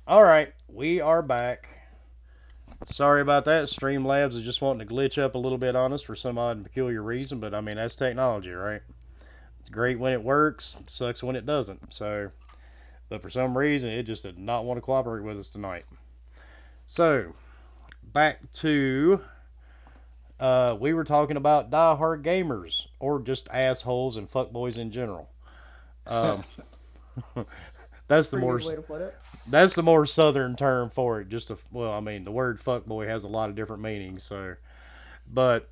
All right, we are back. Sorry about that. Streamlabs is just wanting to glitch up a little bit on us for some odd and peculiar reason, but I mean that's technology, right? It's great when it works, sucks when it doesn't. So, but for some reason it just did not want to cooperate with us tonight. So, back to we were talking about die-hard gamers or just assholes and fuckboys in general. Um, that's the Pretty more good way to put it. that's the more southern term for it. Just a well, I mean the word fuckboy has a lot of different meanings. So, but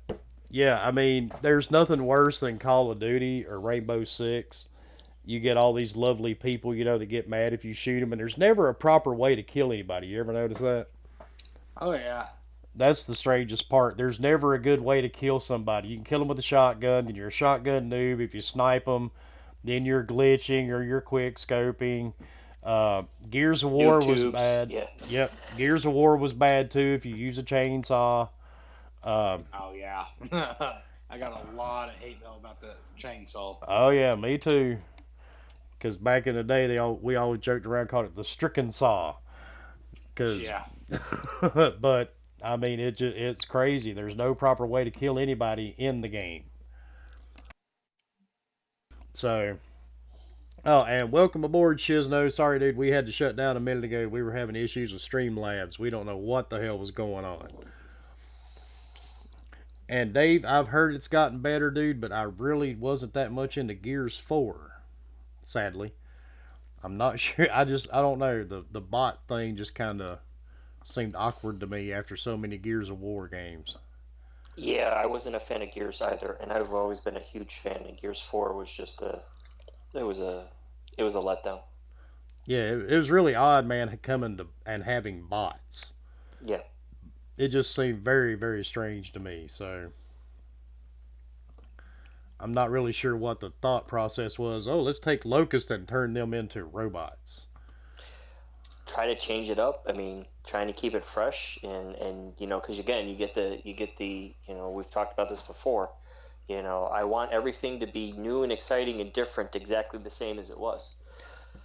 yeah, I mean there's nothing worse than Call of Duty or Rainbow Six. You get all these lovely people, that get mad if you shoot them, and there's never a proper way to kill anybody. You ever notice that? Oh yeah. That's the strangest part. There's never a good way to kill somebody. You can kill them with a shotgun, then you're a shotgun noob. If you snipe them, then you're glitching or you're quick scoping. Gears of War was YouTube's, bad. yeah. Yep, Gears of War was bad too if you use a chainsaw. Um, Oh yeah. I got a lot of hate mail about the chainsaw. oh yeah, me too. Because back in the day, we always joked around, called it the stricken saw. Because, Yeah. but I mean, it's crazy. There's no proper way to kill anybody in the game. So, oh, and welcome aboard, Shizno. Sorry, dude, we had to shut down a minute ago. We were having issues with Streamlabs. We don't know what the hell was going on. And Dave, I've heard it's gotten better, dude, but I really wasn't that much into Gears 4, sadly. I'm not sure. I don't know. The bot thing just kind of seemed awkward to me after so many Gears of War games. Yeah, I wasn't a fan of Gears either, and I've always been a huge fan. And Gears 4 was just it was a, it was a letdown. Yeah, it was really odd, man, coming to and having bots. Yeah, It just seemed very, very strange to me. So I'm not really sure what the thought process was. Oh, let's take Locust and turn them into robots. try to change it up. I mean, trying to keep it fresh, and because again, you get the we've talked about this before. I want everything to be new and exciting and different, exactly the same as it was.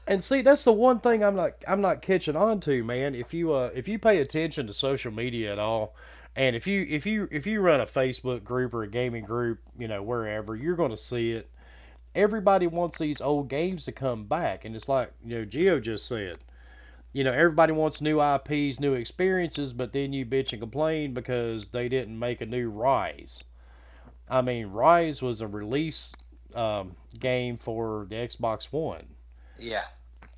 And see, that's the one thing I'm not catching on to, man. If you pay attention to social media at all, and if you run a Facebook group or a gaming group, wherever, you're going to see it. Everybody wants these old games to come back, and it's like Geo just said. Everybody wants new IPs, new experiences, but then you bitch and complain because they didn't make a new Rise. I mean, Rise was a release game for the Xbox One. Yeah.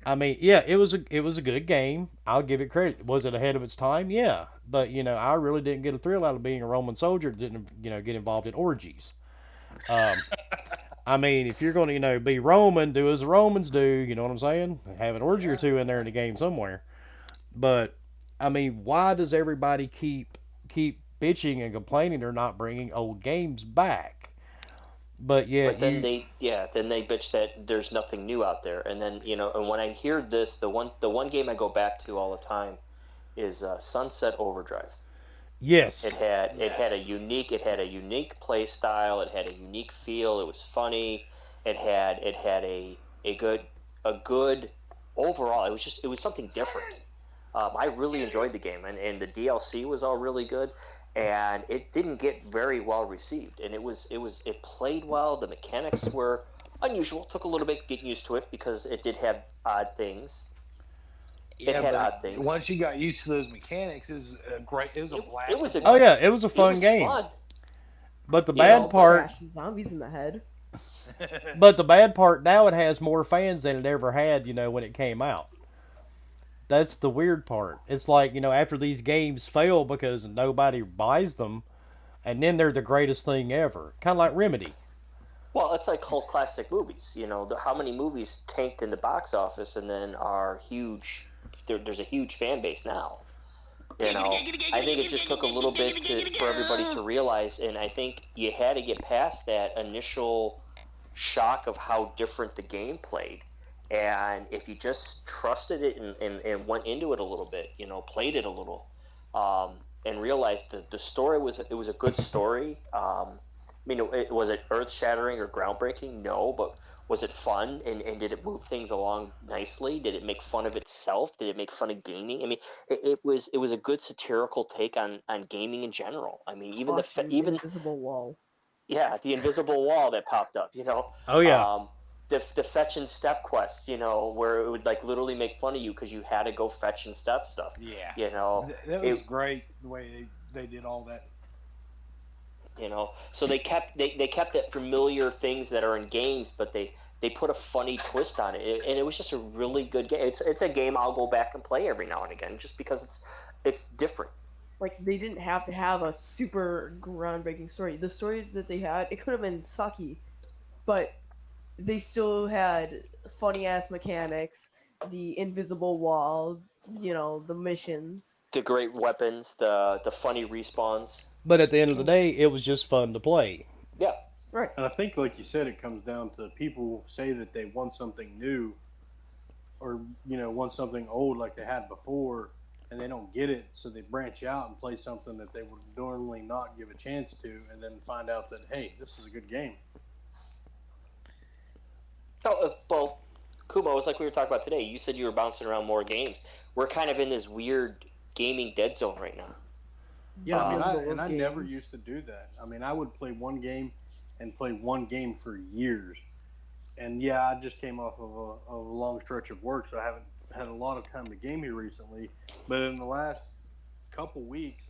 I mean, yeah, it was a good game. I'll give it credit. Was it ahead of its time? Yeah, but I really didn't get a thrill out of being a Roman soldier. Didn't get involved in orgies. Um, I mean, if you're going to be Roman, do as the Romans do. You know what I'm saying? Have an orgy or Yeah. two in there in the game somewhere. But I mean, why does everybody keep bitching and complaining they're not bringing old games back? But But yet then you, they bitch that there's nothing new out there, and then and when I hear this, the one game I go back to all the time is Sunset Overdrive. yes, Yes. It had a unique play style. It had a unique feel. It was funny. It had a good overall. It was something different. I really enjoyed the game, and the DLC was all really good, and it didn't get very well received. And it played well. The mechanics were unusual. Took a little bit getting used to it because it did have odd things. It Yeah, had but odd things. once you got used to those mechanics, it was a great. It was a It blast to was a oh play. yeah, it was a it fun was game. fun, But the you bad know, but part, Bashing zombies in the head. but the bad part now it has more fans than it ever had. When it came out. That's the weird part. It's like after these games fail because nobody buys them, and then they're the greatest thing ever. Kind of like Remedy. well, it's like cult classic movies. How many movies tanked in the box office and then are huge? There's a huge fan base now. I think it just took a little bit for everybody to realize, and I think you had to get past that initial shock of how different the game played. And if you just trusted it and went into it a little bit, played it a little, and realized that the story was a good story. I mean, was it earth shattering or groundbreaking? No, but Was it fun? And did it move things along nicely? Did it make fun of itself? Did it make fun of gaming? I mean, it was a good satirical take on gaming in general. I mean, even Caution, even invisible wall. yeah, the invisible wall that popped up, Oh yeah. the fetch and step quests, where it would like literally make fun of you because you had to go fetch and step stuff. Yeah, that was It, great the way they did all that. so they kept it familiar things that are in games, but they put a funny twist on it, and it was just a really good game. It's a game I'll go back and play every now and again, just because it's different. Like, they didn't have to have a super groundbreaking story. The story that they had, it could have been sucky, but they still had funny ass mechanics, the invisible wall, the missions. The great weapons, the funny respawns. But at the end of the day, it was just fun to play. Yeah, Right. And I think, like you said, it comes down to people say that they want something new, or want something old like they had before, and they don't get it, so they branch out and play something that they would normally not give a chance to, and then find out that, hey, this is a good game. Oh, well, Kumo, it's like we were talking about today. You said you were bouncing around more games. We're kind of in this weird gaming dead zone right now. Yeah, I games. never used to do that. I mean, I would play one game and play one game for years. And yeah, I just came off of a long stretch of work, so I haven't had a lot of time to game here recently. But in the last couple weeks,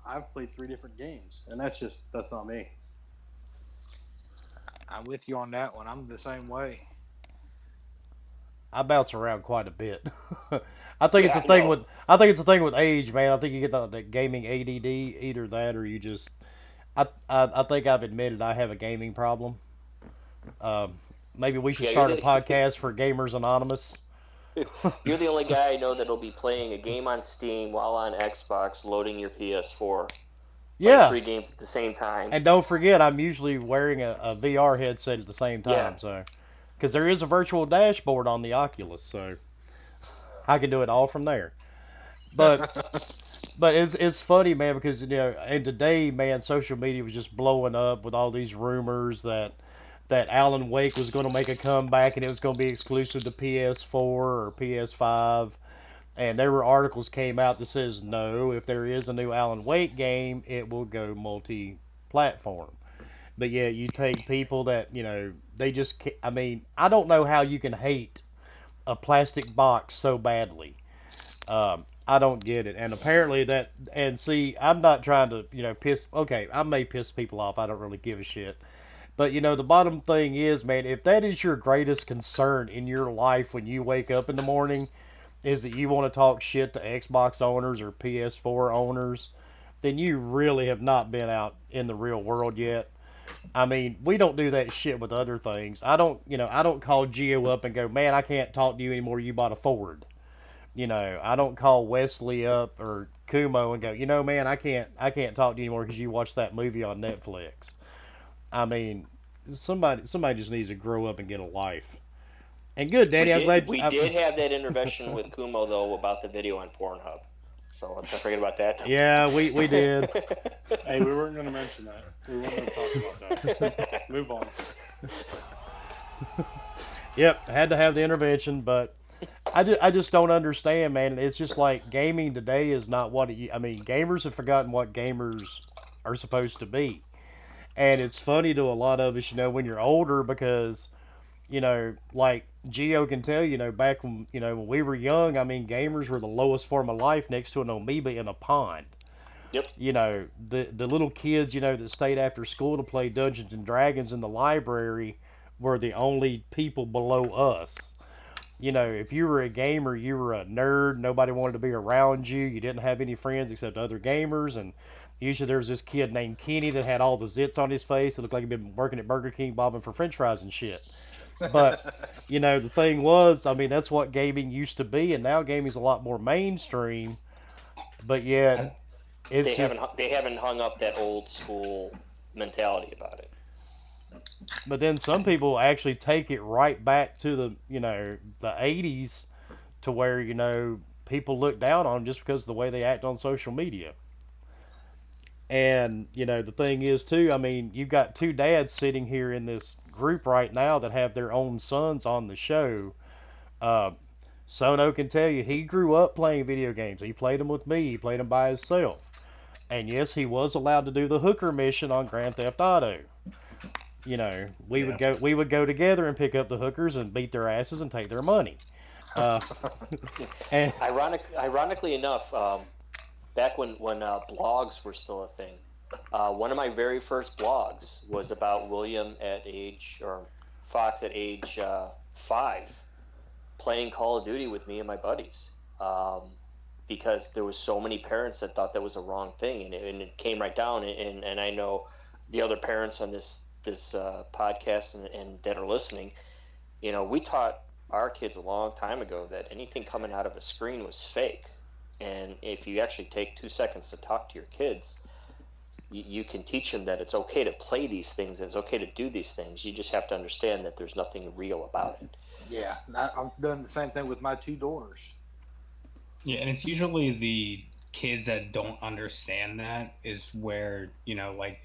I've played 3 different games, and that's not me. I'm with you on that one. I'm the same way. I bounce around quite a bit. I think it's Yeah, a thing no. with I think it's a thing with age, man. I think you get the gaming ADD, either that or you just. I think I've admitted I have a gaming problem. Um, Maybe we should Yeah, start a podcast for Gamers Anonymous. You're the only guy I know that'll be playing a game on Steam while on Xbox, loading your PS4. Playing Yeah, 3 games at the same time. and don't forget, I'm usually wearing a VR headset at the same time, Yeah. so because there is a virtual dashboard on the Oculus, so I can do it all from there. But But it's funny, man, because and today, man, social media was just blowing up with all these rumors that Alan Wake was going to make a comeback and it was going to be exclusive to PS4 or PS5. And there were articles came out that says no, if there is a new Alan Wake game, it will go multi-platform. But yeah, you take people that they just I mean, I don't know how you can hate a plastic box so badly. I don't get it. And apparently and see, I'm not trying to, okay, I may piss people off. I don't really give a shit. But, the bottom thing is, man, if that is your greatest concern in your life when you wake up in the morning, is that you want to talk shit to Xbox owners or PS4 owners, then you really have not been out in the real world yet. I mean, we don't do that shit with other things. I don't call Geo up and go, man, I can't talk to you anymore. You bought a Ford. I don't call Wesley up or Kumo and go, man, I can't talk to you anymore because you watched that movie on Netflix. I mean, somebody just needs to grow up and get a life. And good, Danny, I'm glad We did have that intervention with Kumo though about the video on Pornhub. So let's not forget about that. Yeah, we did. Hey, we weren't going to mention that. We weren't going to talk about that. Move on. Yep, had to have the intervention, but I just don't understand, man. It's just like gaming today is not what I mean, gamers have forgotten what gamers are supposed to be. And it's funny to a lot of us, when you're older because, like Geo can tell, back when we were young, I mean, gamers were the lowest form of life next to an amoeba in a pond. Yep. The little kids, that stayed after school to play Dungeons and Dragons in the library were the only people below us. If you were a gamer, you were a nerd. Nobody wanted to be around you. You didn't have any friends except other gamers. And usually there was this kid named Kenny that had all the zits on his face. It looked like he'd been working at Burger King bobbing for French fries and shit. But, the thing was, I mean, that's what gaming used to be. And now gaming's a lot more mainstream. But yet, it's they haven't hung up that old school mentality about it. But then some people actually take it right back to the 80s to where people look down on them just because of the way they act on social media. And the thing is too, I mean, you've got 2 dads sitting here in this group right now that have their own sons on the show. Uh, Sono can tell you he grew up playing video games. He played them with me. He played them by himself. And yes, he was allowed to do the hooker mission on Grand Theft Auto. You know, we would go together and pick up the hookers and beat their asses and take their money. Uh, and Ironically enough, back when blogs were still a thing, one of my very first blogs was about Fox at age 5, playing Call of Duty with me and my buddies, because there was so many parents that thought that was a wrong thing, and it came right down. And I know the other parents on this podcast and that are listening, you know, we taught our kids a long time ago that anything coming out of a screen was fake. And if you actually take 2 seconds to talk to your kids, you can teach them that it's okay to play these things, and it's okay to do these things. You just have to understand that there's nothing real about it. Yeah, I've done the same thing with my 2 daughters. Yeah, and it's usually the kids that don't understand that is where, you know, like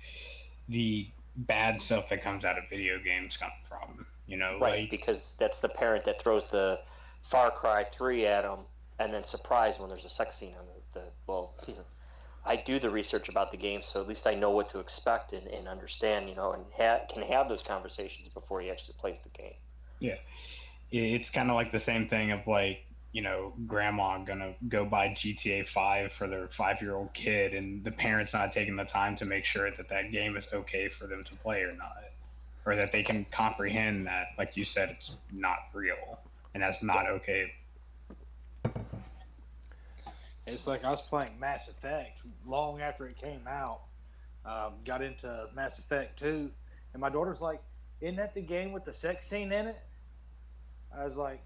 the bad stuff that comes out of video games come from, you know? Right, like, because that's the parent that throws the Far Cry 3 at them, and then surprised when there's a sex scene on well, I do the research about the game, so at least I know what to expect and understand, you know, and can have those conversations before he actually plays the game. Yeah. It's kind of like the same thing of like, you know, grandma gonna go buy GTA 5 for their 5-year-old kid, and the parents not taking the time to make sure that that game is okay for them to play or not, or that they can comprehend that, like you said, it's not real and that's not okay. It's like I was playing Mass Effect long after it came out. Got into Mass Effect 2, and my daughter's like, "Isn't that the game with the sex scene in it?" I was like,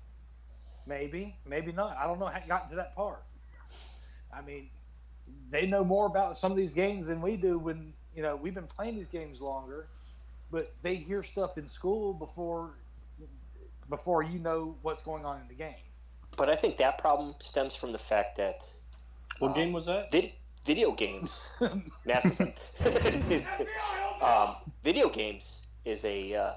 maybe not. I don't know how it got to that part. I mean, they know more about some of these games than we do when, you know, we've been playing these games longer, but they hear stuff in school before you know what's going on in the game. But I think that problem stems from the fact that What game was that? video games, Mass Effect. Video games is a.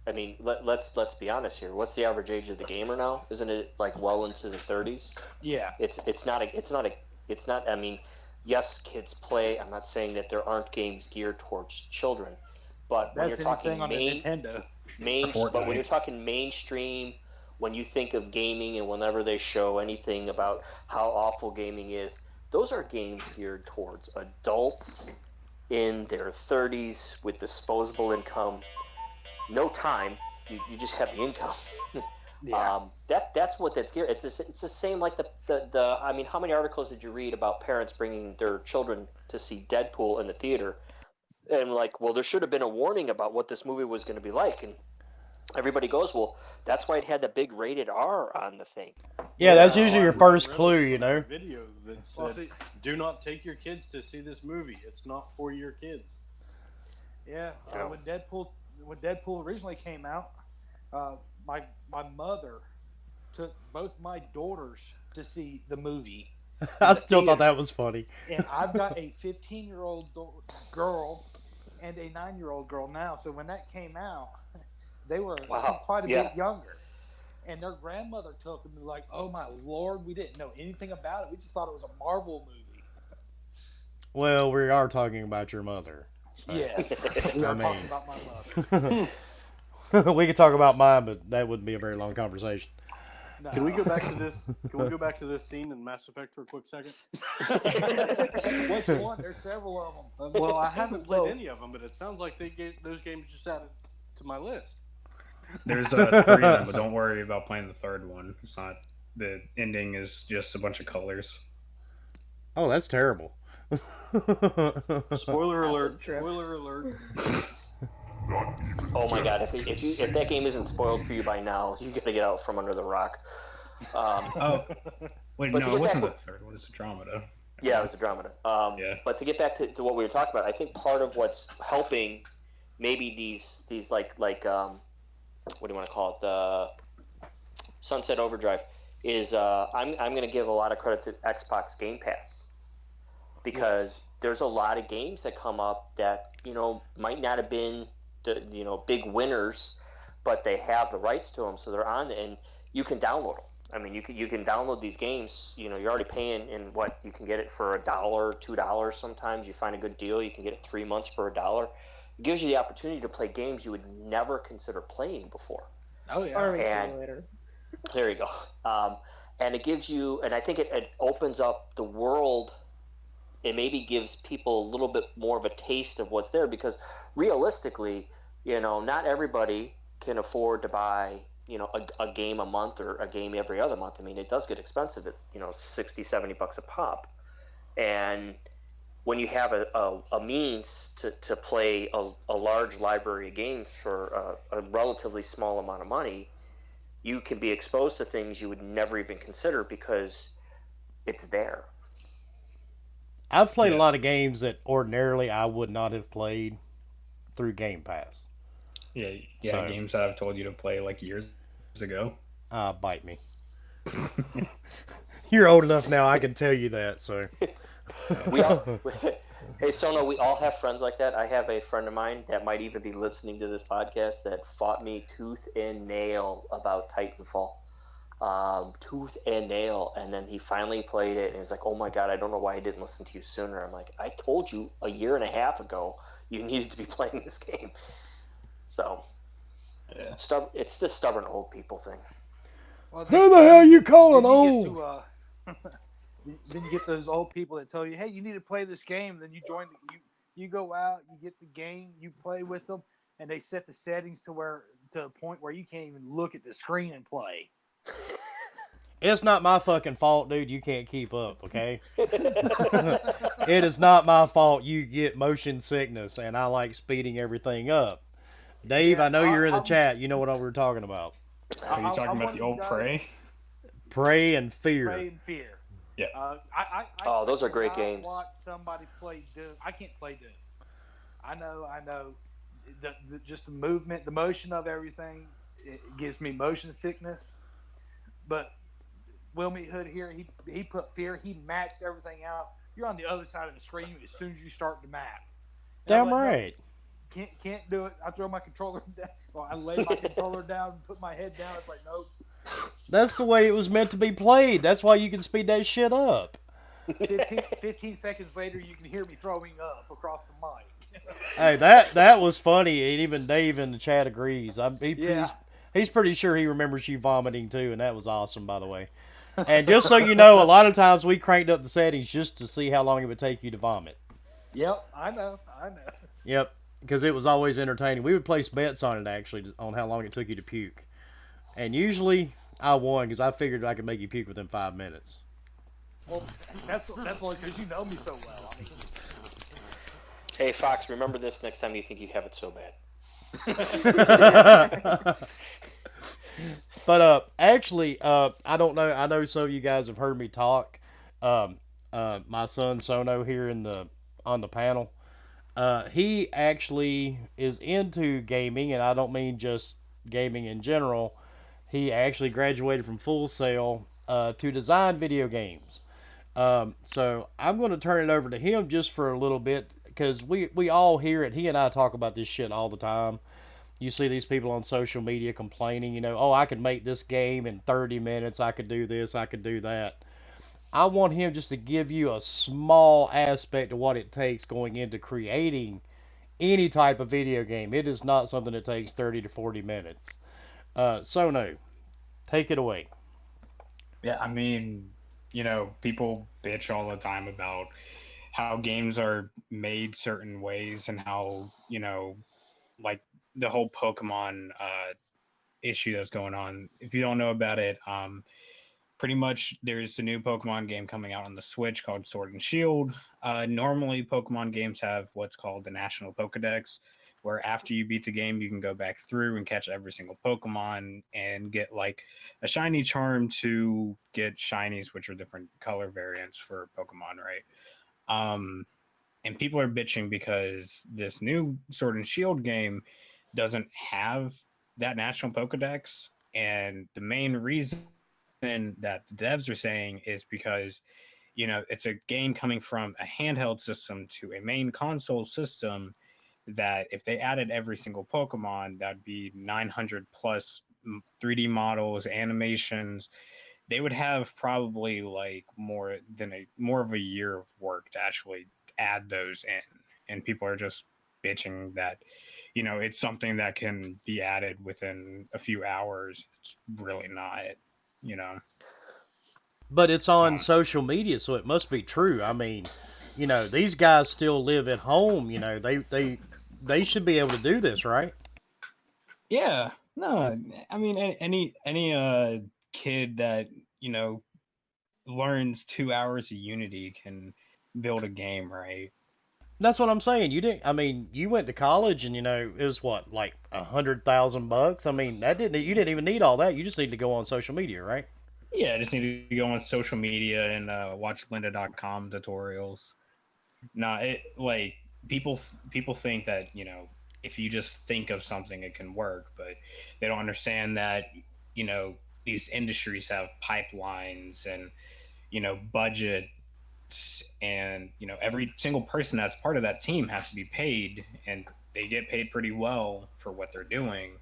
I mean, let's be honest here. What's the average age of the gamer now? Isn't it like well into the 30s? Yeah. It's not. I mean, yes, kids play. I'm not saying that there aren't games geared towards children, but when That's you're talking anything on a Nintendo. but when you're talking mainstream, when you think of gaming and whenever they show anything about how awful gaming is, those are games geared towards adults in their 30s with disposable income. No time, you just have the income. Yeah. That's what that's geared. It's the same like the. I mean, how many articles did you read about parents bringing their children to see Deadpool in the theater, and like, well, there should have been a warning about what this movie was going to be like, and everybody goes, well, that's why it had the big rated R on the thing. Yeah, that's usually your first clue, you know. Video that said, "Do not take your kids to see this movie. It's not for your kids." Yeah. When Deadpool originally came out, my mother took both my daughters to see the movie. I still thought that was funny. And I've got a 15-year-old girl and a 9-year-old girl now. So when that came out, they were quite a bit younger. And their grandmother took them and like, "Oh my Lord, we didn't know anything about it. We just thought it was a Marvel movie." Well, we are talking about your mother. So. Yes, we are talking about my mother. We could talk about mine, but that wouldn't be a very long conversation. No. Can we go back to this? Can we go back to this scene in Mass Effect for a quick second? Which one? There's several of them. Well, I haven't played any of them, but it sounds like those games just added to my list. There's 3 of them, but don't worry about playing the third one. It's not. The ending is just a bunch of colors. Oh, that's terrible. Spoiler alert! Spoiler alert! Oh my God! If that game isn't spoiled for you by now, you gotta get out from under the rock. Oh, wait, but no, it wasn't the third one. It's Andromeda. Yeah, it was Andromeda. Yeah. But to get back to what we were talking about, I think part of what's helping maybe these like what do you want to call it, the Sunset Overdrive, is I'm going to give a lot of credit to Xbox Game Pass, because there's a lot of games that come up that, you know, might not have been big winners, but they have the rights to them, so they're on it, and you can download them. I mean, you can download these games. You're already paying in what you can get it for $1, $2. Sometimes you find a good deal, you can get it 3 months for $1. It gives you the opportunity to play games you would never consider playing before. Oh yeah. Farming And- Simulator. There you go. And it gives you, and I think it opens up the world. It maybe gives people a little bit more of a taste of what's there, because realistically, not everybody can afford to buy, a game a month or a game every other month. I mean, it does get expensive at, $60-$70 a pop. And when you have a means to play a large library of games for a relatively small amount of money, you can be exposed to things you would never even consider because it's there. I've played a Yeah. lot of games that ordinarily I would not have played through Game Pass. Yeah, So- games that I've told you to play like years ago. Bite me. You're old enough now, I can tell you that. So. Hey, Sono, we all have friends like that. I have a friend of mine that might even be listening to this podcast that fought me tooth and nail about Titanfall. Tooth and nail. And then he finally played it and he's like, oh my God, I don't know why I didn't listen to you sooner. I'm like, I told you a year and a half ago you needed to be playing this game. So, Yeah. it's the stubborn old people thing. Well, Who the hell you calling then old? you get to, then you get those old people that tell you, "Hey, you need to play this game." Then you join. You go out, you get the game, you play with them, and they set the settings to a point where you can't even look at the screen and play. It's not my fucking fault, dude. You can't keep up, okay? It is not my fault you get motion sickness and I like speeding everything up. Dave, Yeah, I know you're in the I'm- chat. You know what we're talking about. Are you talking I'm about one the of old you guys- Prey? Prey and Fear. Prey and Fear. Yeah. Oh, those are great cannot games. Watch somebody play Doom. I can't play Doom. I know. Just the movement, the motion of everything, it gives me motion sickness. But Wilmy Hood here, he put Fear. He maxed everything out. You're on the other side of the screen as soon as you start the map. And I'm Damn like, no, right. Can't do it. I throw my controller down. Well, I lay my controller down and put my head down. It's like, nope. That's the way it was meant to be played. That's why you can speed that shit up. 15 seconds later, you can hear me throwing up across the mic. Hey, that was funny, and even Dave in the chat agrees. Yeah. He's pretty sure he remembers you vomiting too, and that was awesome, by the way. And just so you know, a lot of times we cranked up the settings just to see how long it would take you to vomit. Yep, I know. Yep, because it was always entertaining. We would place bets on it, actually, on how long it took you to puke. And usually I won because I figured I could make you puke within 5 minutes. Well, that's only because you know me so well. I mean, Hey, Fox, remember this next time you think you have it so bad. But actually, I don't know. I know some of you guys have heard me talk. My son Sono here on the panel. He actually is into gaming, and I don't mean just gaming in general. He actually graduated from Full Sail to design video games. So I'm going to turn it over to him just for a little bit because we all hear it. He and I talk about this shit all the time. You see these people on social media complaining, oh, I could make this game in 30 minutes. I could do this. I could do that. I want him just to give you a small aspect of what it takes going into creating any type of video game. It is not something that takes 30 to 40 minutes. Sono, take it away. Yeah, I mean, people bitch all the time about how games are made certain ways and how, like the whole Pokemon issue that's going on. If you don't know about it, pretty much there's a new Pokemon game coming out on the Switch called Sword and Shield. Normally, Pokemon games have what's called the National Pokedex, where after you beat the game, you can go back through and catch every single Pokemon and get like a shiny charm to get shinies, which are different color variants for Pokemon, right? And people are bitching because this new Sword and Shield game doesn't have that National Pokedex. And the main reason that the devs are saying is because, it's a game coming from a handheld system to a main console system. that if they added every single Pokemon, that'd be 900 plus 3D models, animations. They would have probably like more of a year of work to actually add those in. And people are just bitching that, it's something that can be added within a few hours. It's really not, you know. But it's on Um, social media, so it must be true. I mean, these guys still live at home. They should be able to do this, right? yeah, no, I mean any kid that learns 2 hours of Unity can build a game, right? That's what I'm saying. You didn't. I mean, you went to college, and it was what, like $100,000. I mean, that didn't. You didn't even need all that. You just need to go on social media, right? Yeah, I just need to go on social media and watch lynda.com tutorials. No, it like people think that if you just think of something, it can work, but they don't understand that you know these industries have pipelines and budgets, and every single person that's part of that team has to be paid, and they get paid pretty well for what they're doing.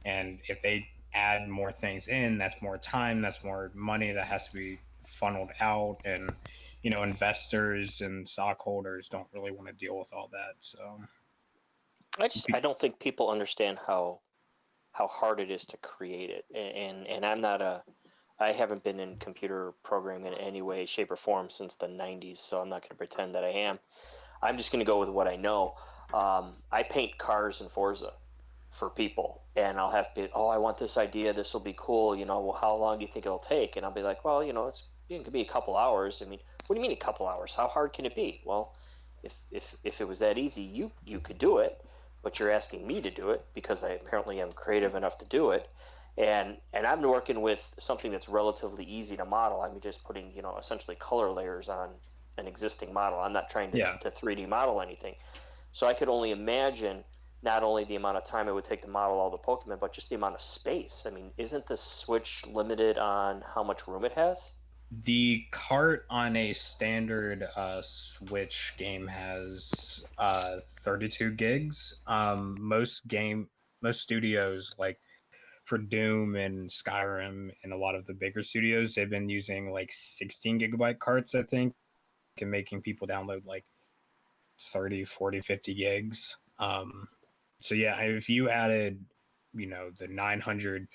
And if they add more things in, that's more time, that's more money that has to be funneled out, and investors and stockholders don't really want to deal with all that. So I don't think people understand how hard it is to create it. And I haven't been in computer programming in any way, shape, or form since the 90s, so I'm not going to pretend that I am. I'm just going to go with what I know. I paint cars in Forza for people, and I'll have to be, oh, I want this idea, this will be cool, well, how long do you think it'll take? And I'll be like, well, it could be a couple hours. I mean, what do you mean a couple hours? How hard can it be? Well, if it was that easy, you could do it, but you're asking me to do it because I apparently am creative enough to do it. And I'm working with something that's relatively easy to model. I'm just putting, essentially color layers on an existing model. I'm not trying yeah, to 3D model anything. So I could only imagine not only the amount of time it would take to model all the Pokemon, but just the amount of space. I mean, isn't the Switch limited on how much room it has? the cart on a standard Switch game has 32 gigs. Most studios, like for Doom and Skyrim and a lot of the bigger studios, they've been using like 16 gigabyte carts, I think, and making people download like 30, 40, 50 gigs. So yeah, if you added, the 900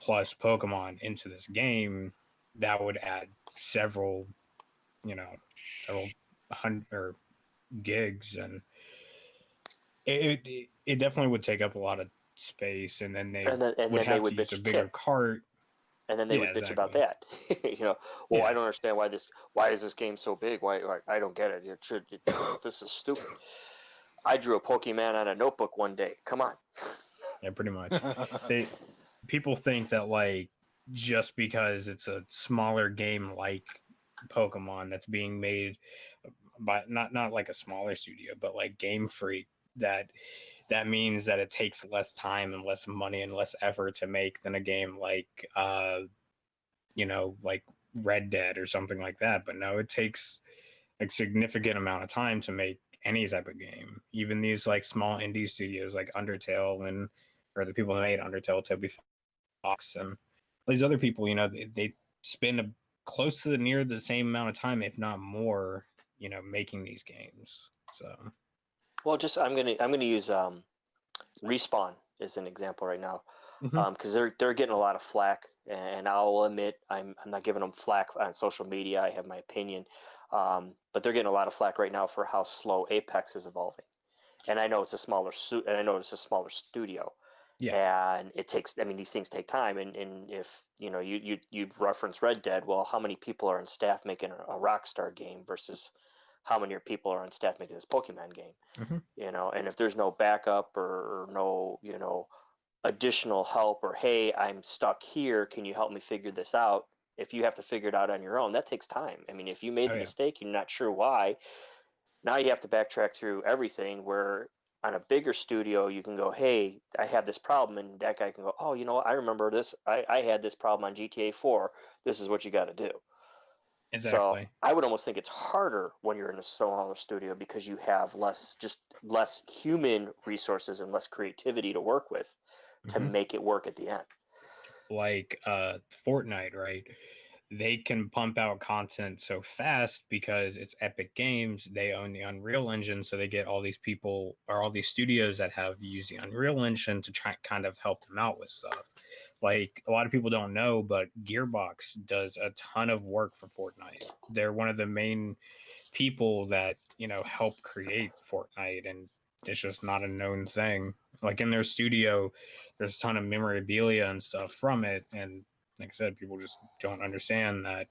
plus Pokemon into this game, that would add several, several hundred or gigs, and it definitely would take up a lot of space, and then they And would then they have to would use a bitch bigger tip. cart. And then they Yeah, would bitch about exactly. that. Well, I Yeah, don't understand why is this game so big? Why I don't get it. This is stupid. I drew a Pokemon on a notebook one day. Come on. yeah, pretty much. They People think that like just because it's a smaller game like Pokemon that's being made by not like a smaller studio, but like Game Freak, that means that it takes less time and less money and less effort to make than a game like like Red Dead or something like that. But no, it takes a significant amount of time to make any type of game. Even these like small indie studios like Undertale or the people who made Undertale, Toby Fox, and these other people, they spend close to near the same amount of time, if not more, making these games. So Well, just I'm gonna use Respawn as an example right now, mhm. because they're getting a lot of flack, and I'll admit I'm not giving them flack on social media. I have my opinion, but they're getting a lot of flack right now for how slow Apex is evolving. And I know it's a smaller suit, and I know it's a smaller studio, Yeah, and it takes. I mean, these things take time, and if you reference Red Dead, well, how many people are on staff making a Rockstar game versus how many people are on staff making this Pokemon game? hmm And if there's no backup or no additional help, or hey, I'm stuck here, can you help me figure this out? If you have to figure it out on your own, that takes time. I mean, if you made oh the yeah, mistake, you're not sure why, now you have to backtrack through everything. Where on a bigger studio, you can go, hey, I have this problem, and that guy can go, oh, I remember this. I had this problem on GTA 4. This is what you got to do. Exactly. So I would almost think it's harder when you're in a smaller studio because you have less human resources and less creativity to work with to Hmm. make it work at the end. Like Fortnite, right? They can pump out content so fast because it's Epic Games. They own the Unreal Engine, so they get all these people or all these studios that have used the Unreal Engine to try kind of help them out with stuff. Like a lot of people don't know, but Gearbox does a ton of work for Fortnite. They're one of the main people that help create Fortnite, and it's just not a known thing. Like in their studio, there's a ton of memorabilia and stuff from it, and like I said, people just don't understand that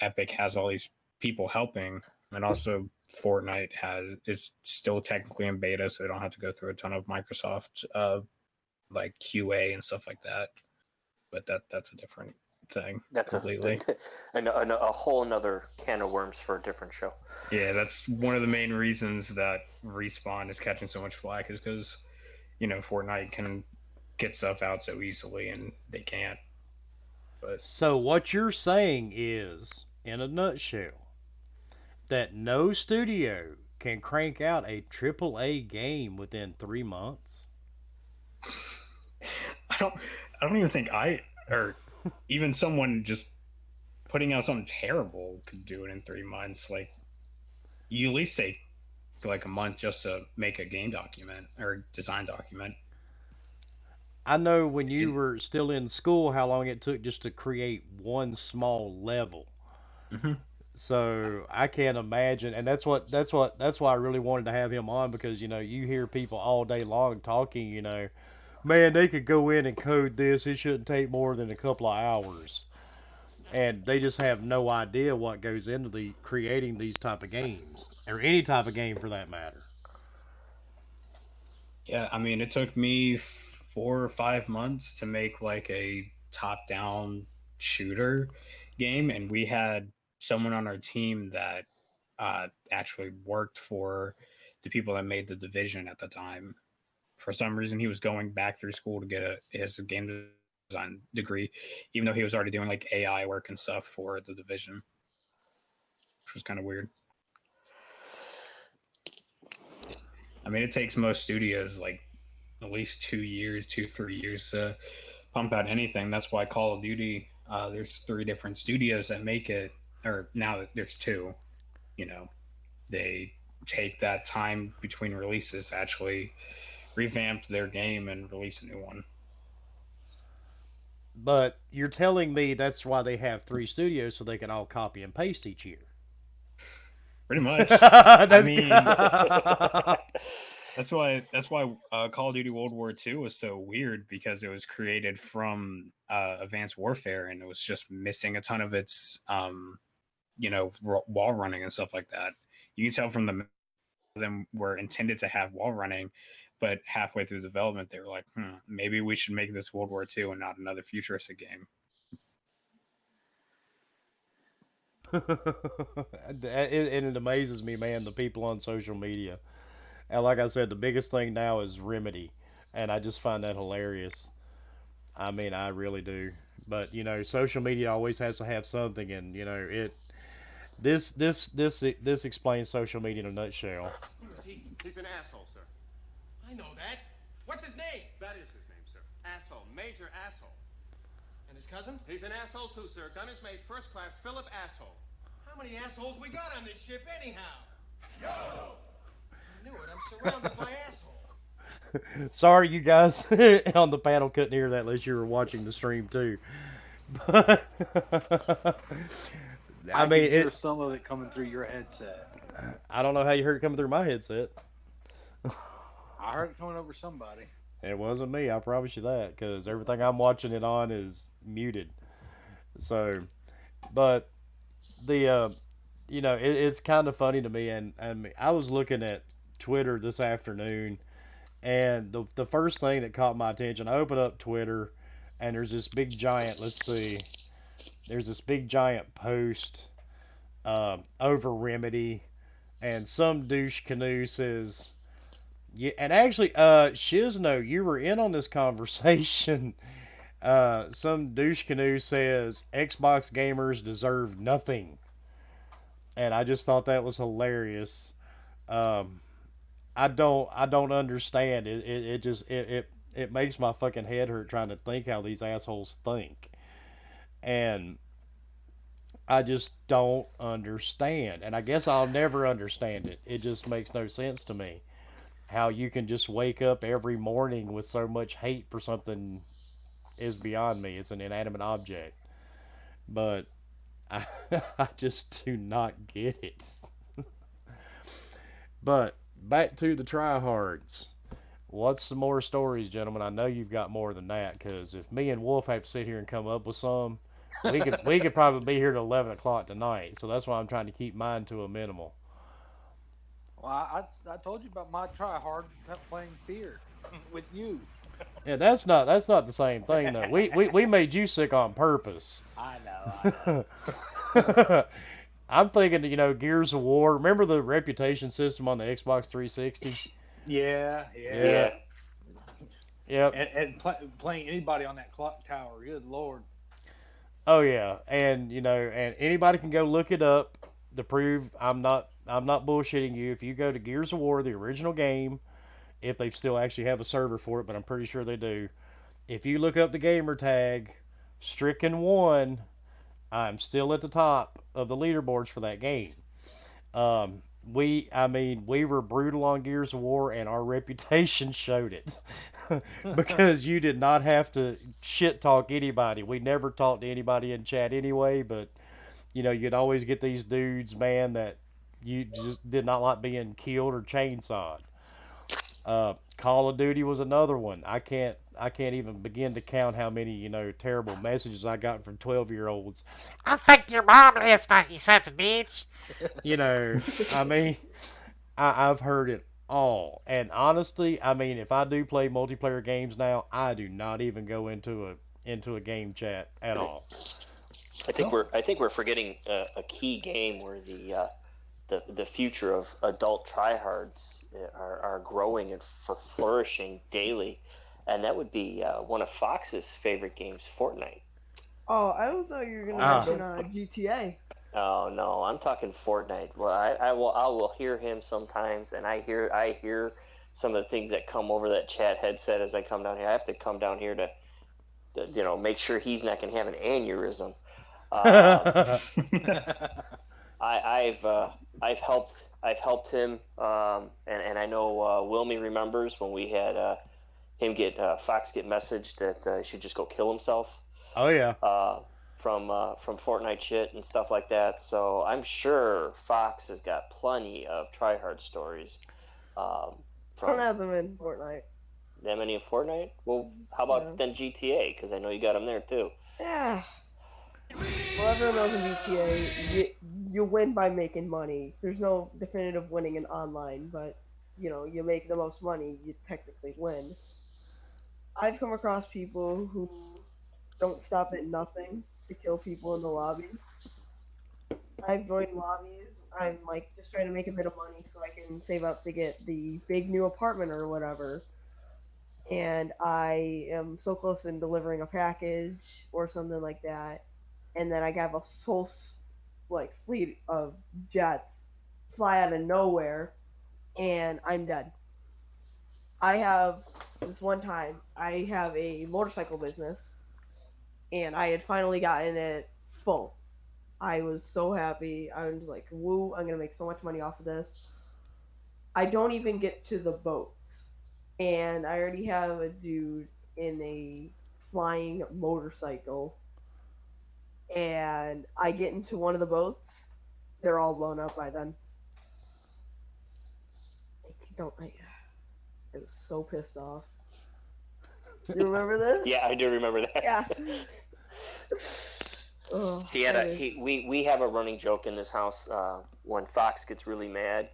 Epic has all these people helping, and also Fortnite is still technically in beta, so they don't have to go through a ton of Microsoft like QA and stuff like that. But that's a different thing That's completely. a whole nother can of worms for a different show. Yeah, that's one of the main reasons that Respawn is catching so much flack is because Fortnite can get stuff out so easily and they can't. But So what you're saying is, in a nutshell, that no studio can crank out a AAA game within 3 months. I don't I don't even think or even someone just putting out something terrible could do it in 3 months. Like you at least take like a month just to make a game document or design document. I know when you It, were still in school how long it took just to create one small level. mm-hmm. So I can't imagine, and that's why I really wanted to have him on because you hear people all day long talking, man, they could go in and code this. It shouldn't take more than a couple of hours, and they just have no idea what goes into the creating these type of games or any type of game for that matter. Yeah, I mean, it took me 4 or 5 months to make like a top-down shooter game, and we had someone on our team that actually worked for the people that made the division at the time. For some reason, he was going back through school to get his game design degree, even though he was already doing like AI work and stuff for the division, which was kind of weird. I mean, it takes most studios like at least 2 years, 3 years to pump out anything. That's why Call of Duty, there's 3 different studios that make it, or now there's two. You know, they take that time between releases to actually revamp their game and release a new one. But you're telling me that's why they have three studios so they can all copy and paste each year. Pretty much. I That's mean, that's why Call of Duty World War II was so weird because it was created from Advanced Warfare and it was just missing a ton of its wall running and stuff like that. You can tell from them were intended to have wall running, but halfway through development they were like, maybe we should make this World War II and not another futuristic game. it amazes me, man, the people on social media. And like I said, the biggest thing now is Remedy, and I just find that hilarious. I mean, I really do. But social media always has to have something, and it. This explains social media in a nutshell. Who is he? He's an asshole, sir. I know that. What's his name? That is his name, sir. Asshole. Major asshole. And his cousin? He's an asshole too, sir. Gun is made first class Philip Asshole. How many assholes we got on this ship anyhow? Yo! I knew it. I'm surrounded by assholes. Sorry, you guys on the panel couldn't hear that unless you were watching the stream too. But I mean, can hear some of it coming through your headset. I don't know how you heard it coming through my headset. I heard it coming over somebody. It wasn't me, I promise you that, because everything I'm watching it on is muted. So, but it's kind of funny to me, and I was looking at Twitter this afternoon, and the first thing that caught my attention, I opened up Twitter, and there's this big giant. Let's see, there's this big giant post over Remedy, and some douche canoe says, yeah, and actually, Shizno, you were in on this conversation. Some douche canoe says Xbox gamers deserve nothing, and I just thought that was hilarious. Um, I don't understand it. It makes my fucking head hurt trying to think how these assholes think, and I just don't understand. And I guess I'll never understand it. It just makes no sense to me how you can just wake up every morning with so much hate for something is beyond me. It's an inanimate object, but I, I just do not get it. But back to the tryhards. What's some more stories, gentlemen? I know you've got more than that, because if me and Wolf have to sit here and come up with some, we could probably be here till 11 o'clock tonight. So that's why I'm trying to keep mine to a minimal. Well, I told you about my try hard playing Fear with you. Yeah, that's not the same thing though. We made you sick on purpose. I know. I'm thinking, Gears of War. Remember the reputation system on the Xbox 360? Yeah. Yeah. Yep. And playing anybody on that clock tower. Good lord. Oh yeah, and and anybody can go look it up to prove I'm not bullshitting you. If you go to Gears of War, the original game, if they still actually have a server for it, but I'm pretty sure they do. If you look up the gamer tag, Stricken 1, I'm still at the top of the leaderboards for that game. We were brutal on Gears of War, and our reputation showed it. Because you did not have to shit talk anybody. We never talked to anybody in chat anyway, but you'd always get these dudes, man, that you just did not like being killed or chainsawed. Call of Duty was another one. I can't even begin to count how many terrible messages I got from 12-year-olds. I fucked your mom last night, you son of a bitch. I mean, I've heard it all. And honestly, I mean, if I do play multiplayer games now, I do not even go into a game chat at all. I think we're forgetting a key game where the future of adult tryhards are growing and flourishing daily, and that would be one of Fox's favorite games, Fortnite. Oh, I thought you were gonna mention GTA. Oh no, I'm talking Fortnite. Well, I will hear him sometimes, and I hear some of the things that come over that chat headset as I come down here. I have to come down here to make sure he's not gonna have an aneurysm. I've helped him, and I know Wilmy remembers when we had him Fox get messaged that he should just go kill himself. Oh yeah. From Fortnite shit and stuff like that. So I'm sure Fox has got plenty of tryhard stories. I don't have them in Fortnite. That many in Fortnite? Well, how about then GTA? Because I know you got them there too. Yeah. Well, everyone knows in GTA, you win by making money. There's no definitive winning in online, but you make the most money, you technically win. I've come across people who don't stop at nothing to kill people in the lobby. I've joined lobbies. I'm just trying to make a bit of money so I can save up to get the big new apartment or whatever. And I am so close in delivering a package or something like that. And then I have a whole fleet of jets fly out of nowhere, and I'm dead. I have this one time. I have a motorcycle business, and I had finally gotten it full. I was so happy. I was like, "Woo! I'm gonna make so much money off of this." I don't even get to the boats, and I already have a dude in a flying motorcycle. And I get into one of the boats. They're all blown up by then. I was so pissed off. You remember this? Yeah, I do remember that. Yeah. We have a running joke in this house. When Fox gets really mad,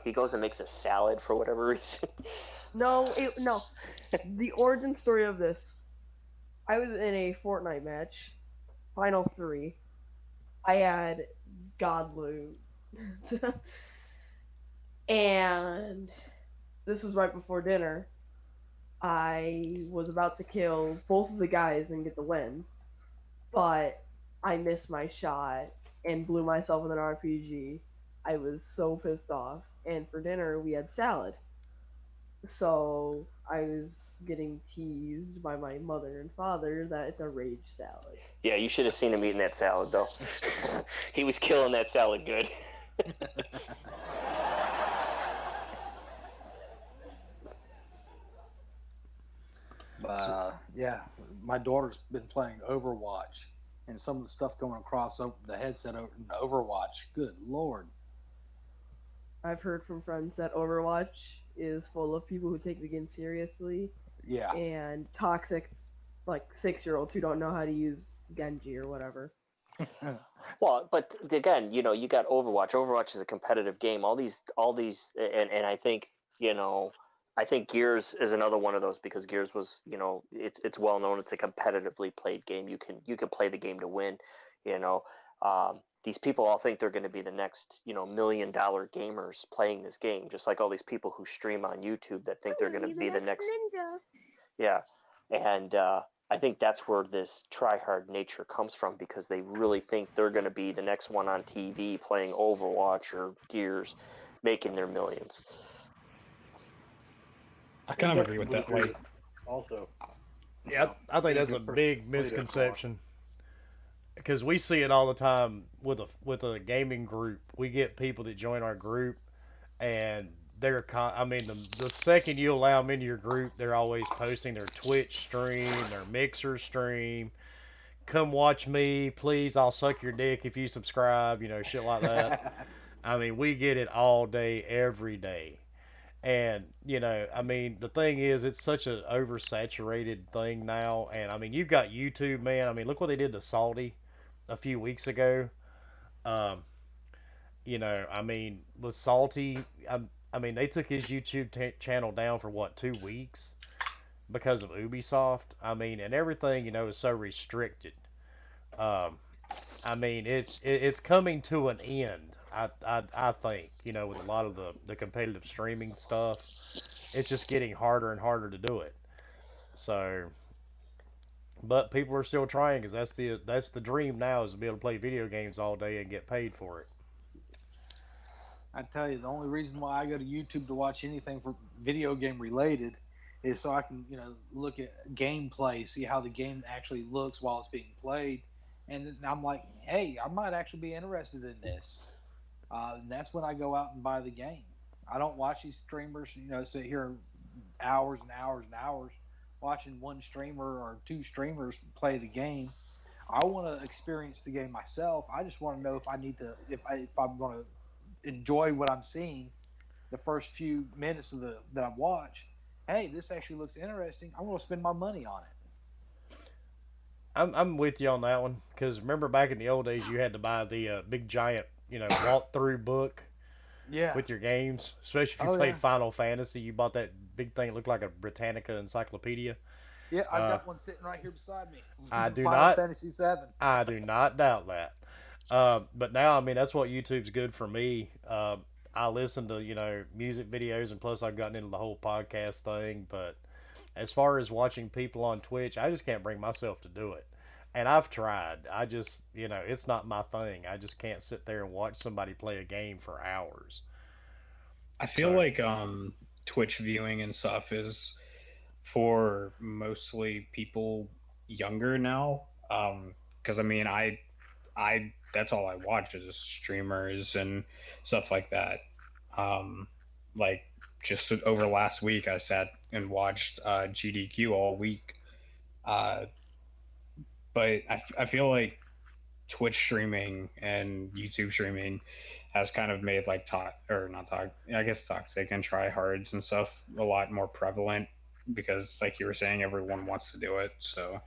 he goes and makes a salad for whatever reason. No. The origin story of this. I was in a Fortnite match. Final 3. I had God Loot. And this was right before dinner. I was about to kill both of the guys and get the win, but I missed my shot and blew myself with an RPG. I was so pissed off. And for dinner, we had salad. So I was getting teased by my mother and father that it's a rage salad. Yeah, you should have seen him eating that salad, though. He was killing that salad good. Yeah, my daughter's been playing Overwatch, and some of the stuff going across the headset in Overwatch. Good Lord. I've heard from friends that Overwatch is full of people who take the game seriously Yeah. and toxic, like 6-year-olds who don't know how to use Genji or whatever. Well, but again, you got Overwatch. Overwatch is a competitive game. All these, and I think, I think Gears is another one of those because Gears was, it's well known. It's a competitively played game. You can play the game to win. These people all think they're going to be the next, $1 million gamers playing this game, just like all these people who stream on YouTube that think they're going to be the next ninja. Yeah, and I think that's where this try-hard nature comes from because they really think they're going to be the next one on TV playing Overwatch or Gears, making their millions. I kind of agree with that. Like, Also, Yeah, I think that's a big misconception because we see it all the time with a gaming group. We get people that join our group and I mean, the second you allow them into your group, they're always posting their Twitch stream, their Mixer stream. Come watch me, please. I'll suck your dick if you subscribe. Shit like that. I mean, we get it all day, every day. And I mean, the thing is, it's such an oversaturated thing now. And I mean, you've got YouTube, man. I mean, look what they did to Salty a few weeks ago. Um, I mean, with Salty, I mean, they took his YouTube channel down for what, 2 weeks because of Ubisoft. I mean, and everything is so restricted. Um, I mean, it's coming to an end. I think with a lot of the competitive streaming stuff, it's just getting harder and harder to do it. So, but people are still trying because that's the dream now is to be able to play video games all day and get paid for it. I tell you, the only reason why I go to YouTube to watch anything for video game related is so I can, look at gameplay, see how the game actually looks while it's being played, and then I'm like, hey, I might actually be interested in this. And that's when I go out and buy the game. I don't watch these streamers, sit here hours and hours and hours watching one streamer or two streamers play the game. I want to experience the game myself. I just want to know if I need to, if I'm going to enjoy what I'm seeing the first few minutes that I watch. Hey, this actually looks interesting. I'm going to spend my money on it. I'm with you on that one because remember back in the old days you had to buy the big giant walkthrough book Yeah. with your games, especially if you played Final Fantasy. You bought that big thing that looked like a Britannica encyclopedia. Yeah, I've got one sitting right here beside me. I do Final not. Fantasy 7. I do not doubt that. But now, I mean, that's what YouTube's good for me. I listen to music videos, and plus I've gotten into the whole podcast thing. But as far as watching people on Twitch, I just can't bring myself to do it. And I've tried. I just, it's not my thing. I just can't sit there and watch somebody play a game for hours. I feel like Twitch viewing and stuff is for mostly people younger now. Because I mean, I that's all I watch is streamers and stuff like that. Like just over last week, I sat and watched GDQ all week. But I feel like Twitch streaming and YouTube streaming has kind of made like I guess toxic and tryhards and stuff a lot more prevalent because, like you were saying, everyone wants to do it. So.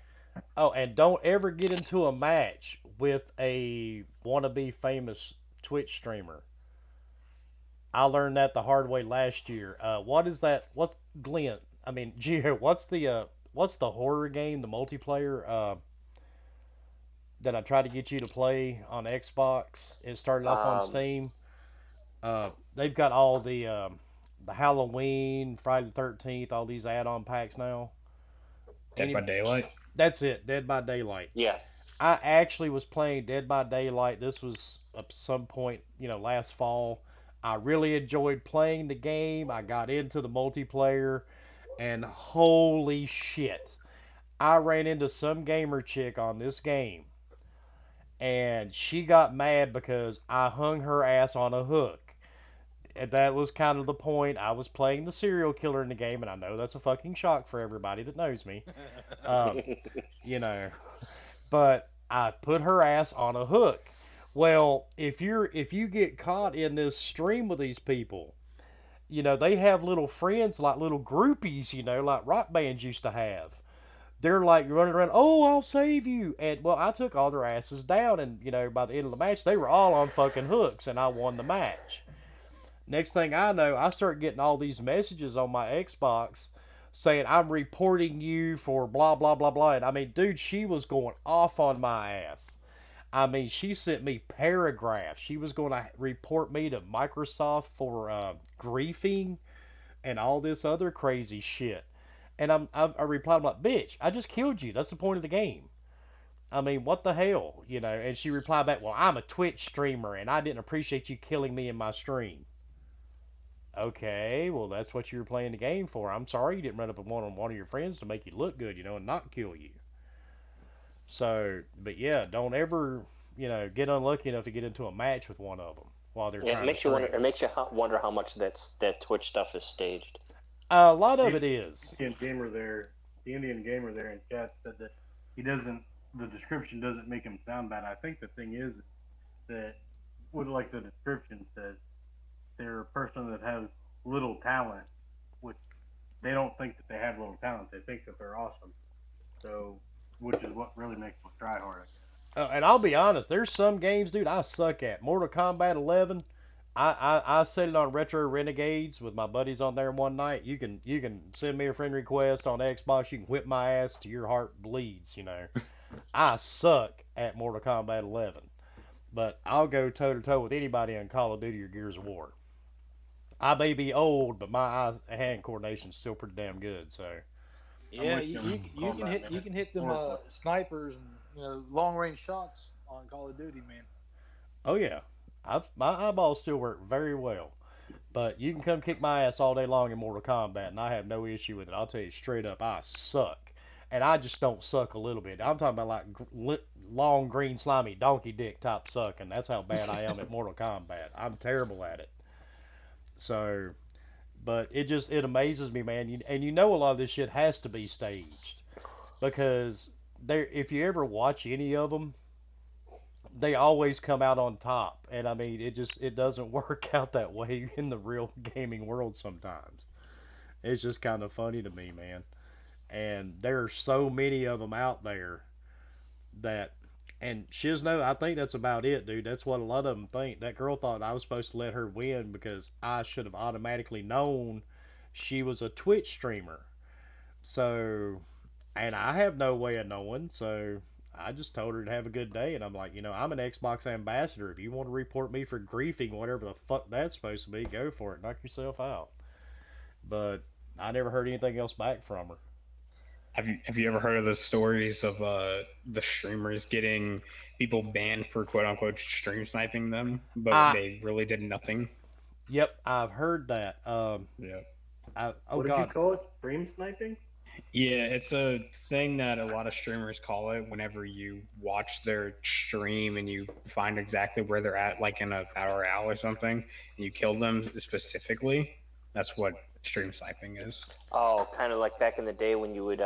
Oh, and don't ever get into a match with a wannabe famous Twitch streamer. I learned that the hard way last year. What is that? What's Glenn? I mean, Gio, what's the horror game, the multiplayer that I tried to get you to play on Xbox? It started off on Steam. They've got all the Halloween, Friday the 13th, all these add-on packs now. Dead by Daylight. That's it, Dead by Daylight. Yeah. I actually was playing Dead by Daylight. This was at some point, last fall. I really enjoyed playing the game. I got into the multiplayer, and holy shit, I ran into some gamer chick on this game, and she got mad because I hung her ass on a hook. And that was kind of the point. I was playing the serial killer in the game, and I know that's a fucking shock for everybody that knows me. Um, you know, but I put her ass on a hook. Well, if you get caught in this stream with these people, they have little friends like little groupies, like rock bands used to have. They're like running around, oh, I'll save you. And well, I took all their asses down, and by the end of the match, they were all on fucking hooks, and I won the match. Next thing I know, I start getting all these messages on my Xbox saying I'm reporting you for blah blah blah blah. And I mean, dude, she was going off on my ass. I mean, she sent me paragraphs. She was going to report me to Microsoft for griefing and all this other crazy shit. And I replied, I'm like, bitch, I just killed you. That's the point of the game. I mean, what the hell, And she replied back, well, I'm a Twitch streamer, and I didn't appreciate you killing me in my stream. Okay, well, that's what you were playing the game for. I'm sorry you didn't run up on one of your friends to make you look good, and not kill you. So, but yeah, don't ever, get unlucky enough to get into a match with one of them while they're trying to stream. It makes you wonder how much that Twitch stuff is staged. A lot of it is. The Indian gamer there in chat said that the description doesn't make him sound bad. I think the thing is that, like the description says, they're a person that has little talent, which they don't think that they have little talent. They think that they're awesome. So, which is what really makes them try hard. And I'll be honest, there's some games, dude, I suck at. Mortal Kombat 11, I set it on Retro Renegades with my buddies on there one night. You can send me a friend request on Xbox. You can whip my ass till your heart bleeds. I suck at Mortal Kombat 11, but I'll go toe to toe with anybody on Call of Duty or Gears of War. I may be old, but my hand coordination's still pretty damn good. So yeah, you can hit them snipers and long range shots on Call of Duty, man. Oh yeah, my eyeballs still work very well. But you can come kick my ass all day long in Mortal Kombat, and I have no issue with it. I'll tell you straight up, I suck. And I just don't suck a little bit. I'm talking about like long, green, slimy donkey dick type sucking. That's how bad I am at Mortal Kombat. I'm terrible at it. So, but it amazes me, man. And a lot of this shit has to be staged because if you ever watch any of them, they always come out on top. And I mean, it doesn't work out that way in the real gaming world sometimes. It's just kind of funny to me, man. And there are so many of them out there that. And Shizno, I think that's about it, dude. That's what a lot of them think. That girl thought I was supposed to let her win because I should have automatically known she was a Twitch streamer. So, and I have no way of knowing, so I just told her to have a good day. And I'm like, I'm an Xbox ambassador. If you want to report me for griefing, whatever the fuck that's supposed to be, go for it. Knock yourself out. But I never heard anything else back from her. Have you ever heard of the stories of the streamers getting people banned for quote unquote stream sniping them, but they really did nothing? Yep, I've heard that. Yep. What did you call it? Stream sniping? Yeah, it's a thing that a lot of streamers call it whenever you watch their stream and you find exactly where they're at, like in a battle royale or something, and you kill them specifically. That's what stream sniping is. Oh, kind of like back in the day when you would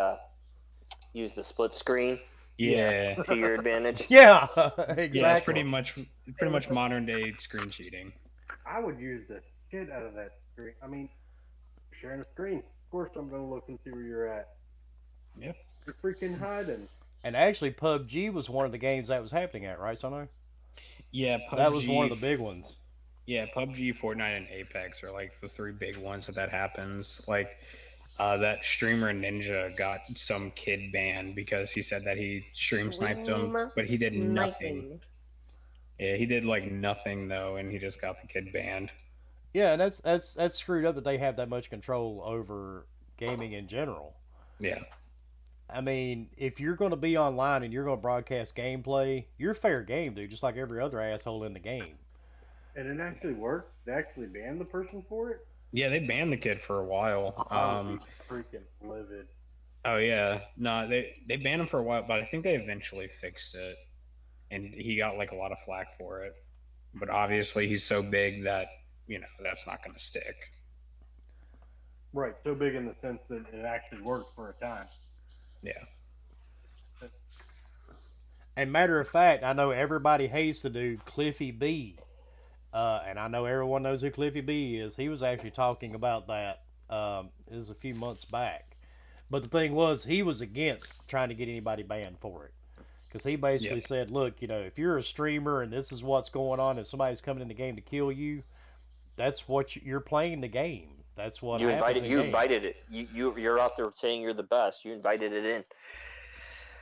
use the split screen. Yeah, to your advantage. Yeah, exactly. Yeah, it's pretty much modern day screen cheating. I would use the shit out of that screen. I mean, sharing a screen. Of course, I'm gonna look and see where you're at. Yep. You're freaking hiding. And actually, PUBG was one of the games that was happening at, right, Sono? Yeah, PUBG, that was one of the big ones. Yeah, PUBG, Fortnite, and Apex are like the three big ones that happens. Like, that streamer Ninja got some kid banned because he said that he stream sniped him, but he did nothing. Yeah, he did like nothing though, and he just got the kid banned. Yeah, and that's screwed up that they have that much control over gaming in general. Yeah. I mean, if you're going to be online and you're going to broadcast gameplay, you're fair game, dude, just like every other asshole in the game. And it actually worked. They actually banned the person for it. Yeah, they banned the kid for a while. I would be freaking livid. Oh yeah, no, they banned him for a while, but I think they eventually fixed it, and he got like a lot of flack for it. But obviously, he's so big that that's not going to stick. Right, so big in the sense that it actually worked for a time. Yeah. And matter of fact, I know everybody hates the dude Cliffy B, and I know everyone knows who Cliffy B is. He was actually talking about that. It was a few months back. But the thing was, he was against trying to get anybody banned for it. Because he basically said, look, if you're a streamer and this is what's going on and somebody's coming in the game to kill you, that's what you're playing the game. That's what you happens invited. You invited it. You're out there saying you're the best. You invited it in.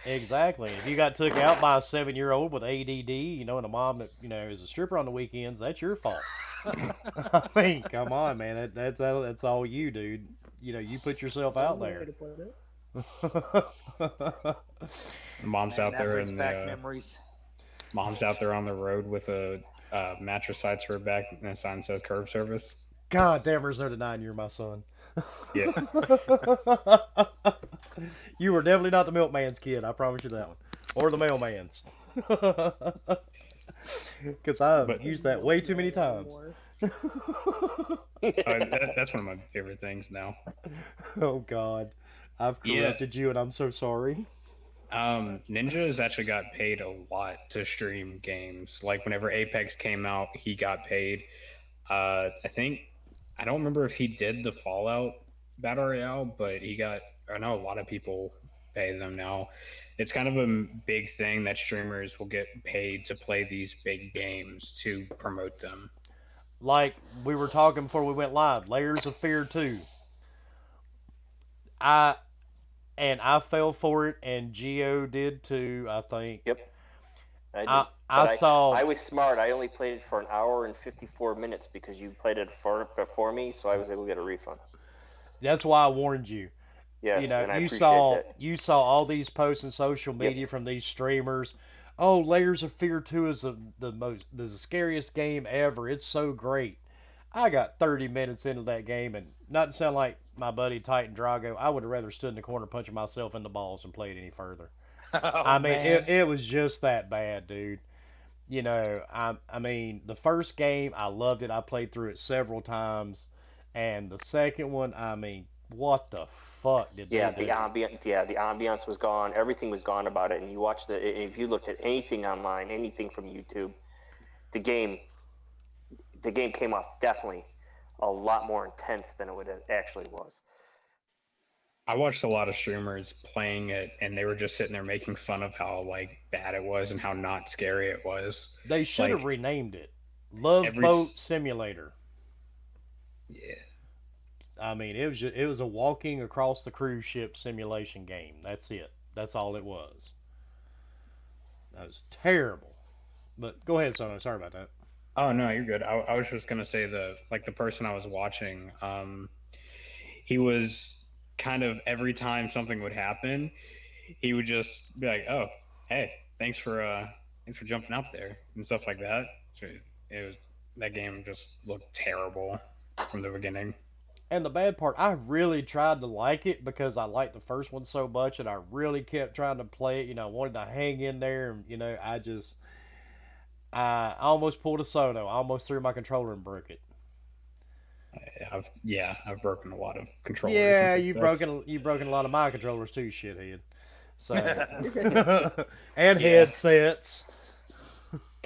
Exactly. If you got took out by a 7-year-old with ADD, and a mom that is a stripper on the weekends, that's your fault. I mean, come on, man. That's all you, dude. You put yourself out there. Mom's out there and memories. Mom's out there on the road with a mattress tied to her back and a sign says curb service. God damn, there's no denying you're my son. Yeah. You were definitely not the milkman's kid, I promise you that one. Or the mailman's. Because I've used that way too many times. That's one of my favorite things now. Oh, God. I've corrupted you, and I'm so sorry. Ninja has actually got paid a lot to stream games. Like, whenever Apex came out, he got paid. I don't remember if he did the Fallout Battle Royale, but I know a lot of people pay them now. It's kind of a big thing that streamers will get paid to play these big games to promote them. Like we were talking before we went live, Layers of Fear 2. I fell for it, and Geo did too, I think. Yep. I was smart. I only played it for an hour and 54 minutes because you played it before me, so I was able to get a refund. That's why I warned you. Yes, and I appreciate that. You saw all these posts on social media from these streamers. Oh, Layers of Fear 2 is the scariest game ever. It's so great. I got 30 minutes into that game, and not to sound like my buddy Titan Drago, I would have rather stood in the corner punching myself in the balls and played any further. I mean, it was just that bad, dude. I mean, the first game, I loved it. I played through it several times. And the second one, I mean, what the fuck did they do? The ambiance was gone. Everything was gone about it. And if you looked at anything online, anything from YouTube, the game came off definitely a lot more intense than it actually was. I watched a lot of streamers playing it, and they were just sitting there making fun of how bad it was and how not scary it was. They should have renamed it Love Boat Simulator. Yeah. I mean, it was a walking across the cruise ship simulation game. That's it. That's all it was. That was terrible. But go ahead, Sono. Sorry about that. Oh no, you're good. I was just gonna say the person I was watching, he was kind of every time something would happen, he would just be like, "Oh, hey, thanks for jumping up there," and stuff like that. So that game just looked terrible from the beginning. And the bad part, I really tried to like it because I liked the first one so much, and I really kept trying to play it. I wanted to hang in there, and I almost pulled a Sono. I almost threw my controller and broke it. I've broken a lot of controllers. Yeah, you've broken a lot of my controllers too, shithead. So and headsets.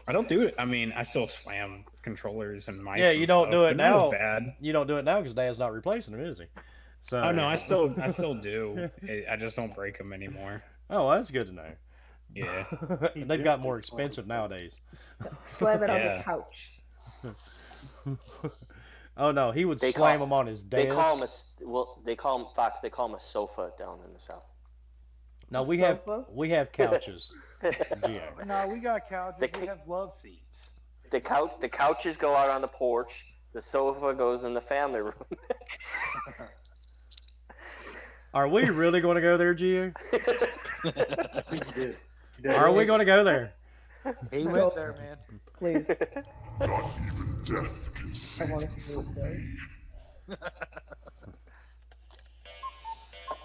I don't do it. I mean, I still slam controllers and mice. Yeah, you don't do it now. Bad. You don't do it now because Dad's not replacing them, is he? So. Oh no, I still do. I just don't break them anymore. Oh, that's good to know. Yeah, they've got more expensive nowadays. Slam it on the couch. Oh no, he would slam them on his desk. They call him Fox. They call him a sofa down in the South. No, we have couches. No, we got couches. We have love seats. The couches go out on the porch. The sofa goes in the family room. Are we really going to go there, Gio? I think you did. Are we going to go there? He went there, man. Please. Not even death can I save. want to see what it does.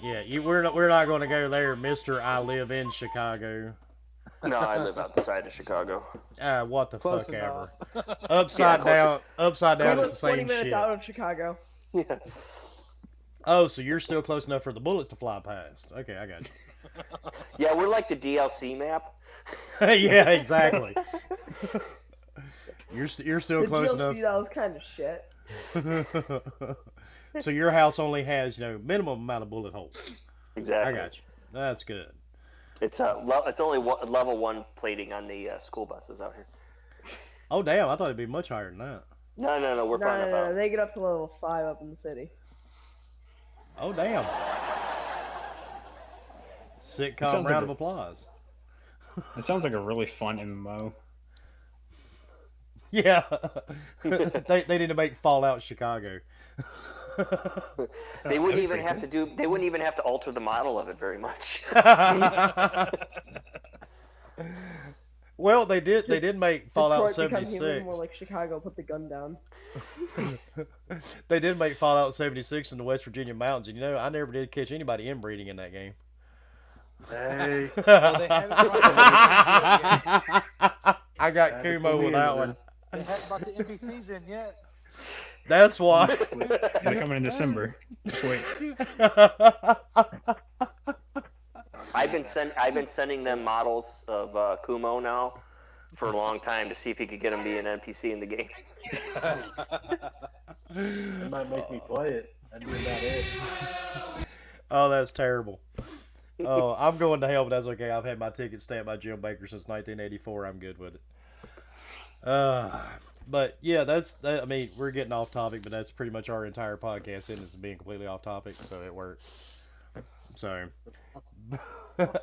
Yeah, we're not going to go there, Mister. I live in Chicago. No, I live outside of Chicago. What the Close fuck enough. ever. Upside Yeah, down We is live the 20 same minutes shit. out of Chicago. Yeah. Oh, so you're still close enough for the bullets to fly past. Okay, I got Yeah, we're like the DLC map. you. Yeah, exactly. You're still The close DLC, that was kind of shit. enough. So your house only has, minimum amount of bullet holes. Exactly. I got you. That's good. It's only level 1 plating on the school buses out here. Oh damn, I thought it'd be much higher than that. No, we're No, far no, enough no, out. they get up to level 5 up in the city. Oh damn. Sitcom sounds like round of a- applause. It sounds like a really fun MMO. Yeah. they need to make Fallout Chicago. They wouldn't That'd even be have pretty to do. They wouldn't even have to alter the model of it very much. Well, they did make Fallout Detroit becomes even 76. more like Chicago, put the gun down. They did make Fallout 76 in the West Virginia mountains, and I never did catch anybody inbreeding in that game. Hey, Well, they haven't brought the I got Had to Kumo put me with in that there. one. they haven't brought the NPCs in yet. That's why. They're coming in December. Just wait. I've been sending them models of Kumo now for a long time to see if he could get him to be an NPC in the game. it might make me play it. That'd be about it. Oh, that's terrible. Oh, I'm going to hell, but that's okay. I've had my ticket stamped by Jim Baker since 1984. I'm good with it. But yeah, I mean, we're getting off topic, but that's pretty much our entire podcast ends up being completely off topic, so it works. So,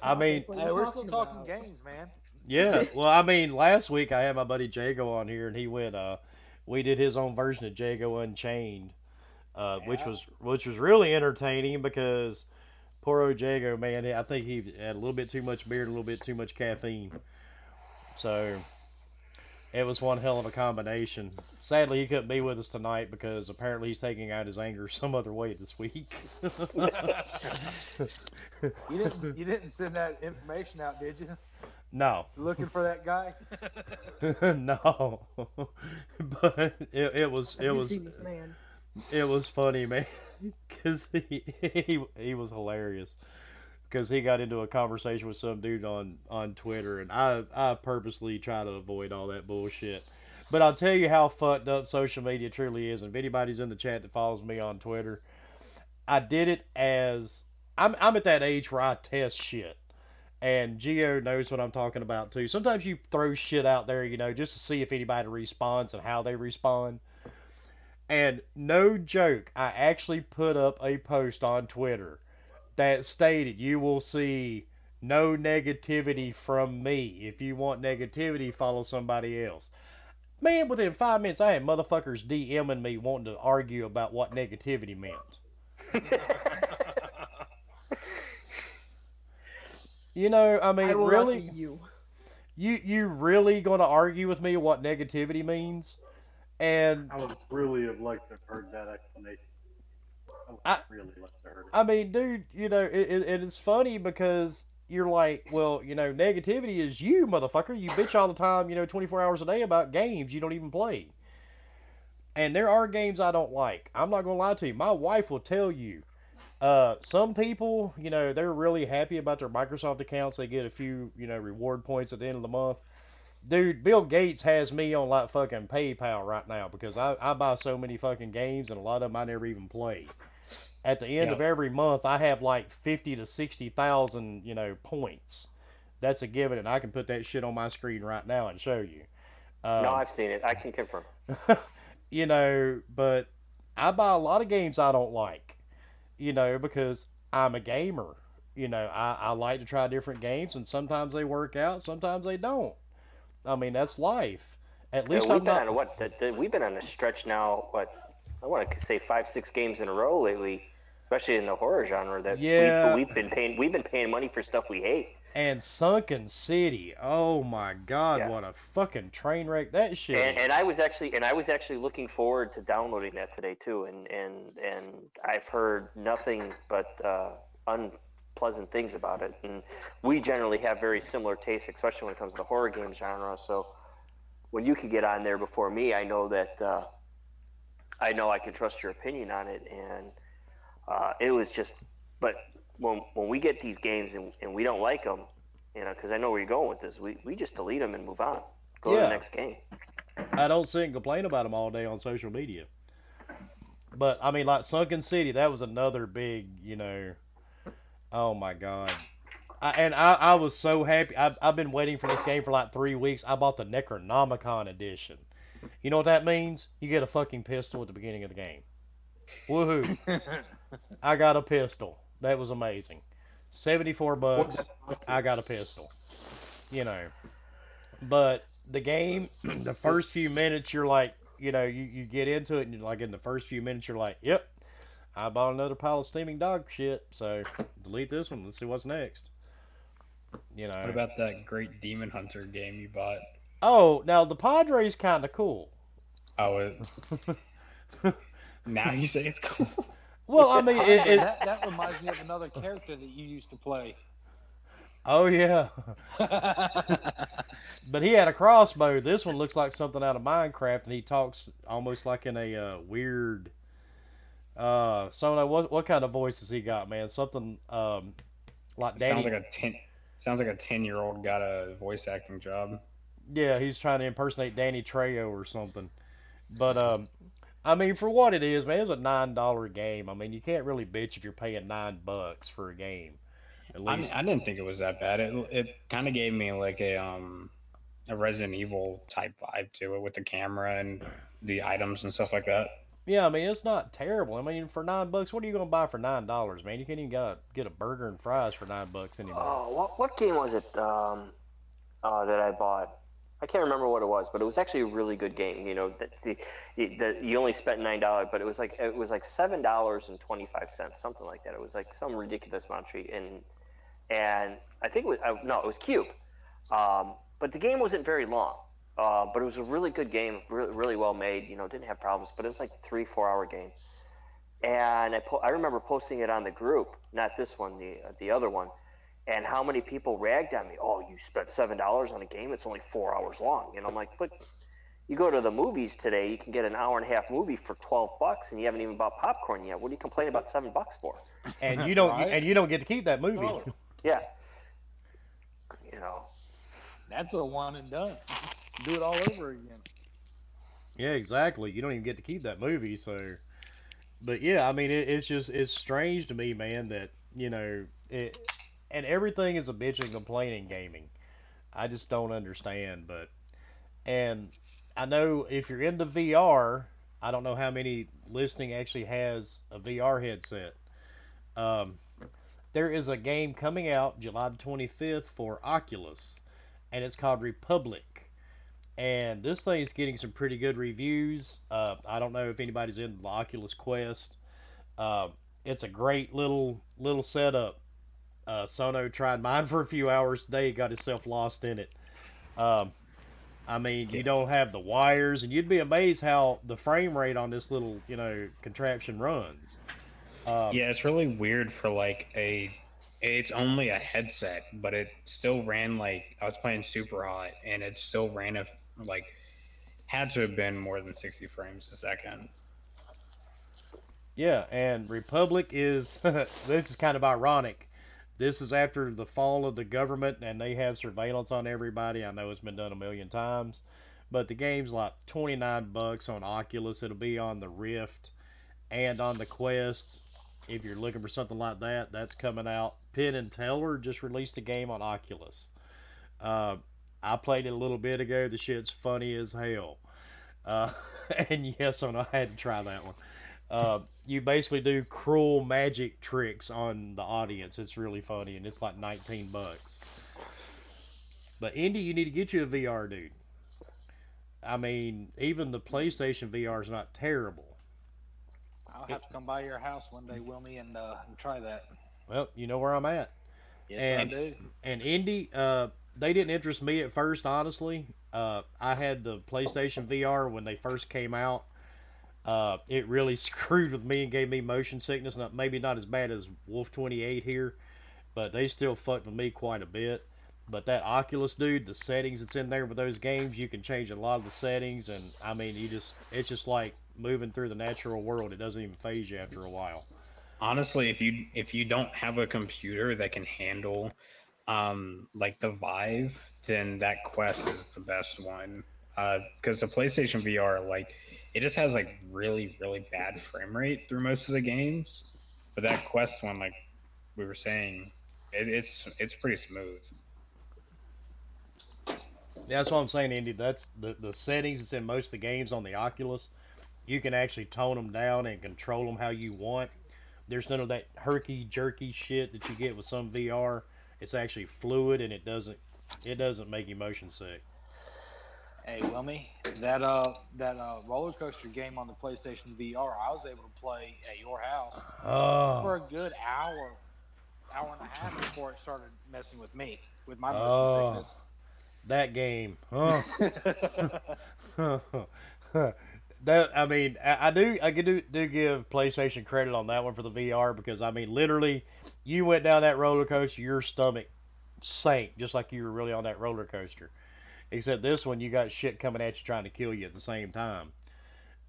I mean, What are Hey, you we're still talking talking about? games, man. yeah. Well, I mean, last week I had my buddy Jago on here, and he went. We did his own version of Jago Unchained, which Yeah. was really entertaining because poor old Jago, man, I think he had a little bit too much beer and a little bit too much caffeine. So it was one hell of a combination. Sadly, he couldn't be with us tonight because apparently he's taking out his anger some other way this week. You didn't send that information out, did you? No. Looking for that guy? No. But it was Have you seen this man? it was funny, man, because he was hilarious. Because he got into a conversation with some dude on Twitter, and I purposely try to avoid all that bullshit. But I'll tell you how fucked up social media truly is. And if anybody's in the chat that follows me on Twitter, I did it as I'm at that age where I test shit. And Gio knows what I'm talking about too. Sometimes you throw shit out there, just to see if anybody responds and how they respond. And no joke, I actually put up a post on Twitter that stated, "You will see no negativity from me. If you want negativity, follow somebody else." Man, within 5 minutes, I had motherfuckers DMing me wanting to argue about what negativity meant. I mean, I will really? not be you. You really gonna argue with me what negativity means? And I would really have liked to have heard that explanation. I- Really liked to have heard it. I mean, dude, it's funny because you're like, well, negativity is you, motherfucker. You bitch all the time, 24 hours a day about games you don't even play. And there are games I don't like. I'm not gonna lie to you. My wife will tell you. Some people, they're really happy about their Microsoft accounts. They get a few, reward points at the end of the month. Dude, Bill Gates has me on like fucking PayPal right now because I buy so many fucking games and a lot of them I never even play. At the end of every month, I have like 50 to 60,000, points. That's a given, and I can put that shit on my screen right now and show you. No, I've seen it. I can confirm. But I buy a lot of games I don't like, because I'm a gamer. I like to try different games, and sometimes they work out, sometimes they don't. I mean, that's life. At Yeah, least we've I'm been not. on we've been on a stretch now. What I want to say 5, 6 games in a row lately, especially in the horror genre. That Yeah, we've been paying money for stuff we hate. and Sunken City. Oh my God, Yeah. what a fucking train wreck that shit And I is. was actually looking forward to downloading that today too, and I've heard nothing but unpleasant things about it. And we generally have very similar tastes, especially when it comes to the horror game genre. So when you could get on there before me, I know that I know I can trust your opinion on it. And it was just, but when we get these games and we don't like them, because I know where you're going with this, we just delete them and move on, go to the Yeah, next game. I don't sit and complain about them all day on social media. But I mean, like Sunken City, that was another big, oh my God. I was so happy. I've been waiting for this game for like 3 weeks. I bought the Necronomicon edition. You know what that means? You get a fucking pistol at the beginning of the game. Woohoo! I got a pistol. That was amazing. $74. I got a pistol. You know. But the game, the first few minutes, you're like, you get into it, and you're like, in the first few minutes, you're like, yep, I bought another pile of steaming dog shit. So delete this one. Let's see what's next. You What know. about that great Demon Hunter game you bought? Oh, now the Padre's kind of cool. Oh, now you say it's cool. Well, I mean, That reminds me of another character that you used to play. oh yeah, but he had a crossbow. This one looks like something out of Minecraft, and he talks almost like in a weird. So what kind of voice has he got, man? Something like Sounds Danny. like sounds like a 10-year-old got a voice acting job. Yeah, he's trying to impersonate Danny Trejo or something. But I mean, for what it is, man, it's a $9 game. I mean, you can't really bitch if you're paying $9 for a game. At I mean, least, I didn't think it was that bad. It kind of gave me like a Resident Evil type vibe to it with the camera and the items and stuff like that. yeah. I mean, it's not terrible. I mean, for $9, what are you gonna buy for $9, man? You can't even get a burger and fries for $9 anymore. Oh, what game was it that I bought? I can't remember what it was, but it was actually a really good game. You only spent $9, but it was like $7.25, something like that. It was like some ridiculous amount of treat, and I think it was no, it was Cube. But the game wasn't very long. But it was a really good game, really well made. Didn't have problems, but it was like 3-4 hour game. And I remember posting it on the group, not this one, the other one, and how many people ragged on me. Oh, you spent $7 on a game? It's only 4 hours long. And I'm like, but you go to the movies today, you can get an hour and a half movie for $12, and you haven't even bought popcorn yet. What are you complaining about $7 for? And you don't Right? and you don't get to keep that movie. Oh. Yeah, you know. That's a one and done. Do it all over again. Yeah, exactly. You don't even get to keep that movie. So, but yeah, I mean, it's strange to me, man, that and everything is a bitch and complain in gaming. I just don't understand. But and I know if you're into VR, I don't know how many listening actually has a VR headset. Um, there is a game coming out July the 25th for Oculus, and it's called Republic. And this thing is getting some pretty good reviews. I don't know if anybody's in the Oculus Quest. Uh, it's a great little setup. Sono tried mine for a few hours today. Got himself lost in it. Um, I mean, you don't have the wires, and you'd be amazed how the frame rate on this little contraption runs. Um, Yeah, it's really weird for like it's only a headset, but it still ran like I was playing super hot, and it still ran like had to have been more than 60 frames a second. yeah, and Republic is this is kind of ironic. This is after the fall of the government, and they have surveillance on everybody. I know it's been done a million times, but the game's like $29 on Oculus. It'll be on the Rift and on the Quest. If you're looking for something like that, that's coming out. Penn and Teller just released a game on Oculus. Uh, I played it a little bit ago. The shit's funny as hell. Uh, and yes, I had to try that one. You basically do cruel magic tricks on the audience. It's really funny, and it's like $19. But Indy, you need to get you a VR, dude. I mean, even the PlayStation VR is not terrible. I'll have to come by your house one day, Wilmy, and try that. Well, you know where I'm at. Yes, I And do. and Indy, they didn't interest me at first, honestly. I had the PlayStation VR when they first came out. It really screwed with me and gave me motion sickness. Not maybe not as bad as Wolf 28 here, but they still fucked with me quite a bit. But that Oculus, dude, the settings that's in there with those games, you can change a lot of the settings, and I mean, it's just like moving through the natural world. It doesn't even phase you after a while. Honestly, if you don't have a computer that can handle like the Vive, then that Quest is the best one. Because the PlayStation VR, like, it just has like really bad frame rate through most of the games. But that Quest one, like we were saying, it's pretty smooth. Yeah, that's what I'm saying, Indy. That's the settings that's in most of the games on the Oculus. You can actually tone them down and control them how you want. There's none of that herky jerky shit that you get with some VR. It's actually fluid and it doesn't make you motion sick. Hey, Wilmy, that roller coaster game on the PlayStation VR, I was able to play at your house for a Oh, good hour and a half before it started messing with me with my oh, motion that game. Huh? sickness. That I mean, I do give PlayStation credit on that one for the VR because I mean, literally, you went down that roller coaster, your stomach sank just like you were really on that roller coaster. Except this one, you got shit coming at you trying to kill you at the same time.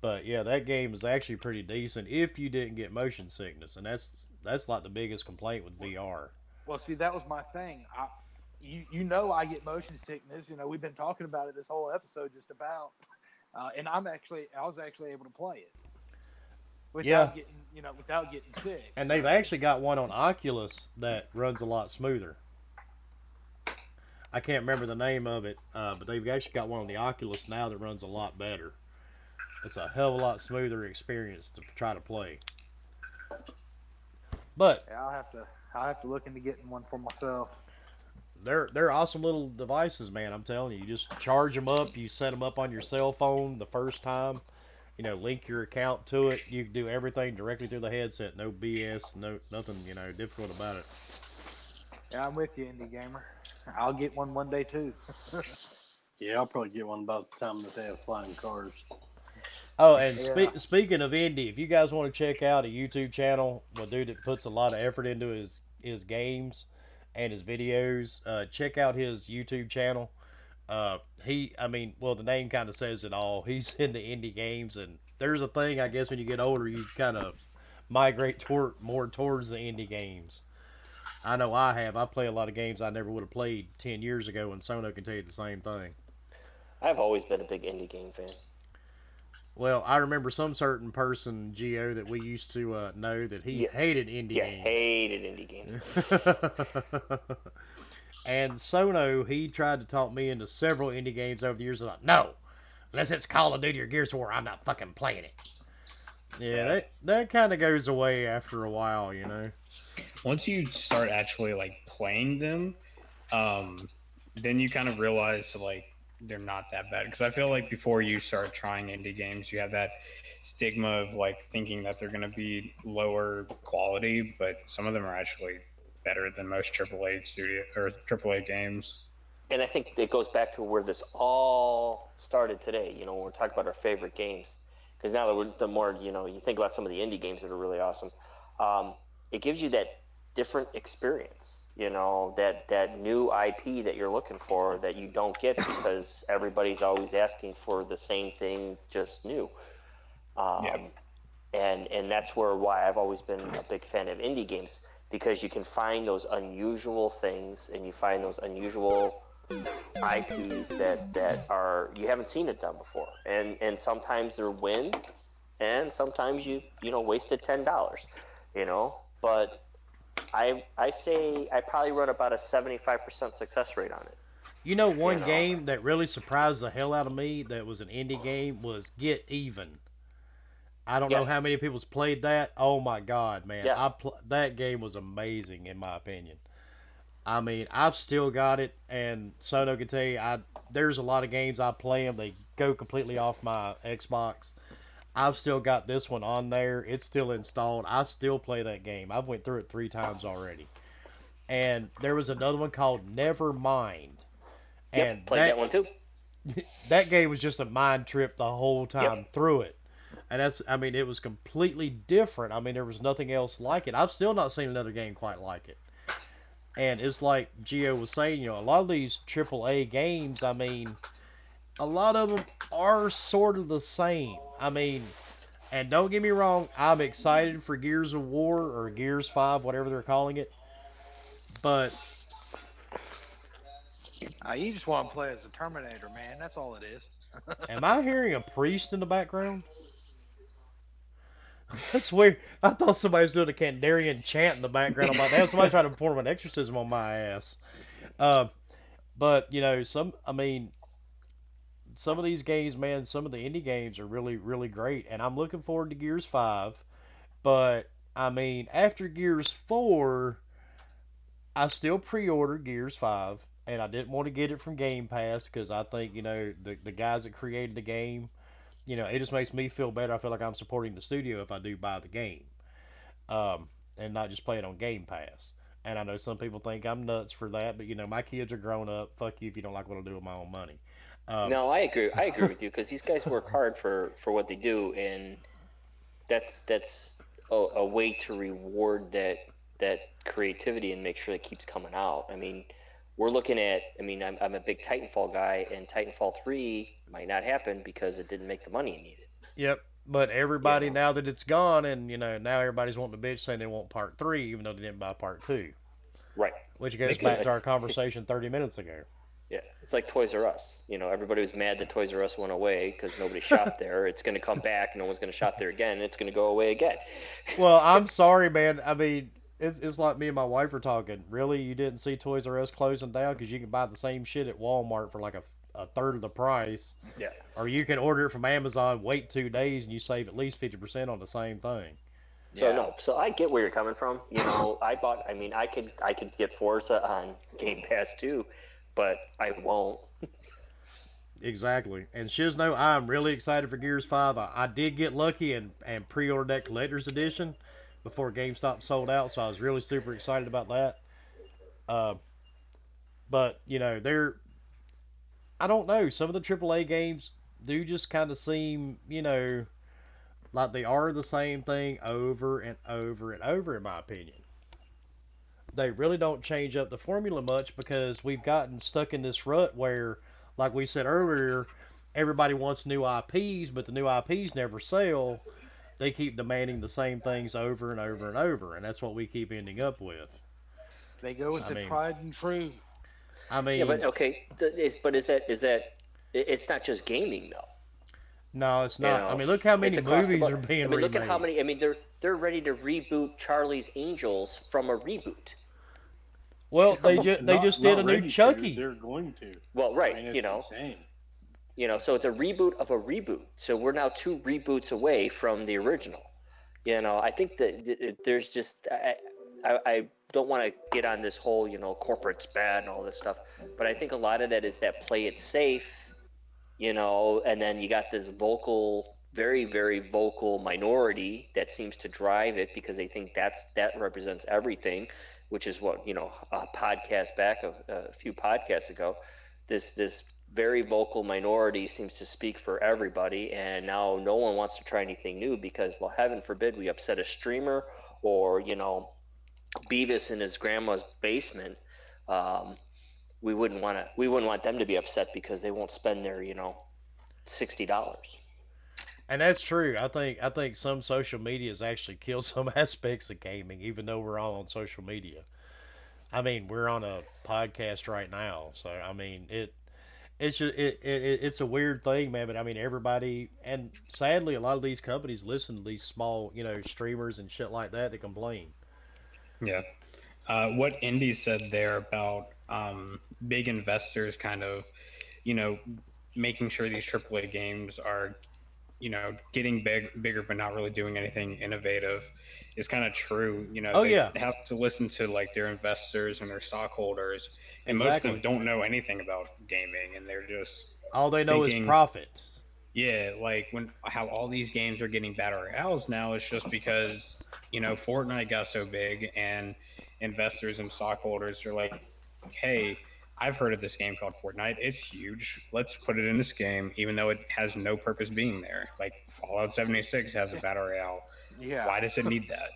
But yeah, that game is actually pretty decent if you didn't get motion sickness, and that's like the biggest complaint with VR. Well, see, that was my thing. You know, I get motion sickness. You know, we've been talking about it this whole episode just about, and I was actually able to play it Yeah, without getting sick. and they've So actually got one on Oculus that runs a lot smoother. I can't remember the name of it, but they've actually got one on the Oculus now that runs a lot better. It's a hell of a lot smoother experience to try to play. But yeah, I'll have to look into getting one for myself. they're awesome little devices, man. I'm telling you, you just charge them up. You set them up on your cell phone the first time. Link your account to it. You can do everything directly through the headset. No BS, no nothing, difficult about it. Yeah, I'm with you, indie gamer. I'll get one day too. Yeah, I'll probably get one about the time that they have flying cars. Oh, and Yeah. speaking of indie, if you guys want to check out a YouTube channel, a dude that puts a lot of effort into his games and his videos, check out his YouTube channel. I mean, well, the name kind of says it all. He's into indie games, and there's a thing, I guess, when you get older, you kind of migrate more towards the indie games. I know I have. I play a lot of games I never would have played 10 years ago, and Sono can tell you the same thing. I've always been a big indie game fan. Well, I remember some certain person, Geo, that we used to know that he Yeah, hated indie yeah, games. hated indie games. And Sono, he tried to talk me into several indie games over the years. I'm like, no, unless it's Call of Duty or Gears of War, I'm not fucking playing it. Yeah, Yeah. that kind of goes away after a while. Once you start actually like playing them, um, then you kind of realize like they're not that bad. Because I feel like before you start trying indie games, you have that stigma of like thinking that they're going to be lower quality, but some of them are actually better than most AAA studio or AAA games. And I think it goes back to where this all started today. When we're talking about our favorite games, because now that the more you think about some of the indie games that are really awesome, it gives you that different experience. That new IP that you're looking for that you don't get because everybody's always asking for the same thing, just new. Yeah. Um, and that's why I've always been a big fan of indie games, because you can find those unusual things and you find those unusual IPs that are you haven't seen it done before, and sometimes they're wins, and sometimes you wasted $10, but I say I probably run about a 75% success rate on it. You One know, game that really surprised the hell out of me that was an indie game was Get Even. I don't know how yes, many people's played that. Oh my God, man! yeah, That game was amazing in my opinion. I mean, I've still got it, and Sono can tell you, there's a lot of games I play them. They go completely off my Xbox. I've still got this one on there. It's still installed. I still play that game. I've went through it 3 times already. And there was another one called Nevermind. And Yep, played that one too. that game was just a mind trip the whole time Yep. through it. And it was completely different. I mean, there was nothing else like it. I've still not seen another game quite like it. And it's like Gio was saying, a lot of these AAA games, I mean, a lot of them are sort of the same. I mean, and don't get me wrong, I'm excited for Gears of War or Gears 5, whatever they're calling it. But You just want to play as the Terminator, man. That's all it is. am I hearing a priest in the background? That's weird. I thought somebody was doing a Kandarian chant in the background. I'm like, damn, somebody trying to perform an exorcism on my ass. But some of these games, man, some of the indie games are really, really great, and I'm looking forward to Gears 5. But I mean, after Gears 4, I still pre-ordered Gears 5, and I didn't want to get it from Game Pass because I think the guys that created the game, it just makes me feel better. I feel like I'm supporting the studio if I do buy the game, and not just play it on Game Pass. And I know some people think I'm nuts for that, but my kids are grown up. Fuck you if you don't like what I do with my own money. No, I agree. I agree with you because these guys work hard for what they do, and that's a way to reward that creativity and make sure it keeps coming out. I mean, we're looking at. I mean, I'm a big Titanfall guy, and Titanfall 3 might not happen because it didn't make the money it needed. Yep. But everybody, now that it's gone, and now everybody's wanting to bitch saying they want part 3, even though they didn't buy part 2. Right. Which goes back to our conversation 30 minutes ago. Yeah, it's like Toys R Us. Everybody was mad that Toys R Us went away because nobody shopped there. It's going to come back. No one's going to shop there again. It's going to go away again. Well, I'm sorry, man. I mean, it's like me and my wife were talking. Really, you didn't see Toys R Us closing down because you can buy the same shit at Walmart for like a third of the price. Yeah. Or you can order it from Amazon, wait 2 days, and you save at least 50% on the same thing. So no, so I get where you're coming from. I could get Forza on Game Pass too, but I won't. Exactly. And Shizno, I'm really excited for Gears 5. I did get lucky and pre-ordered that collector's edition before GameStop sold out, so I was really super excited about that. But I don't know, some of the AAA games do just kind of seem, like they are the same thing over and over and over, in my opinion. They really don't change up the formula much because we've gotten stuck in this rut where, like we said earlier, everybody wants new IPs, but the new IPs never sell. They keep demanding the same things over and over and over, and that's what we keep ending up with. They go with tried and true. I mean, yeah, but okay, is that it's not just gaming though. No, it's not. I mean, look how many movies are being remade. Look at how many. I mean, they're ready to reboot Charlie's Angels from a reboot. Well, they just did a new Chucky. They're going to. Well, right. I mean, it's insane. So it's a reboot of a reboot. So we're now 2 reboots away from the original. I think that there's just I don't want to get on this whole corporate's bad and all this stuff, but I think a lot of that is that play it safe, and then you got this vocal, very very vocal minority that seems to drive it because they think that represents everything, which is what a podcast back a few podcasts ago, this very vocal minority seems to speak for everybody, and now no one wants to try anything new because, well, heaven forbid we upset a streamer or Beavis in his grandma's basement. We wouldn't want them to be upset because they won't spend their $60. And that's true. I think some social media has actually killed some aspects of gaming, even though we're all on social media. I mean, we're on a podcast right now, so I mean it's a weird thing, man. But I mean, everybody, and sadly, a lot of these companies listen to these small, streamers and shit like that complain. Yeah. What Indy said there about big investors kind of, making sure these AAA games are getting bigger but not really doing anything innovative is kind of true. Oh They yeah, have to listen to like their investors and their stockholders, and most of them exactly. don't know anything about gaming, and they're just All they know is thinking, profit. yeah, like how all these games are getting battle royales now is just because Fortnite got so big, and investors and stockholders are like, hey, I've heard of this game called Fortnite. It's huge. Let's put it in this game, even though it has no purpose being there. Like Fallout 76 has a battle royale. Yeah. Why does it need that?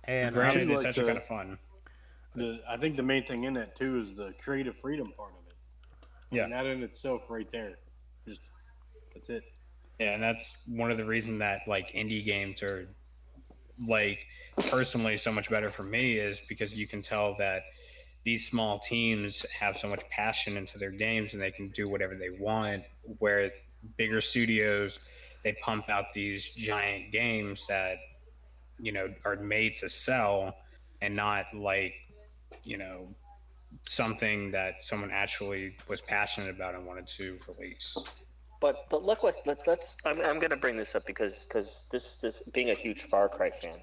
And Granted, it's like actually kind of fun. I think the main thing in that too is the creative freedom part of it. Yeah. And that in itself, right there, just that's it. Yeah, and that's one of the reasons that like indie games are like personally so much better for me is because you can tell that these small teams have so much passion into their games and they can do whatever they want, where bigger studios, they pump out these giant games that are made to sell and not like something that someone actually was passionate about and wanted to release. But look what let's. I'm going to bring this up because this being a huge Far Cry fan,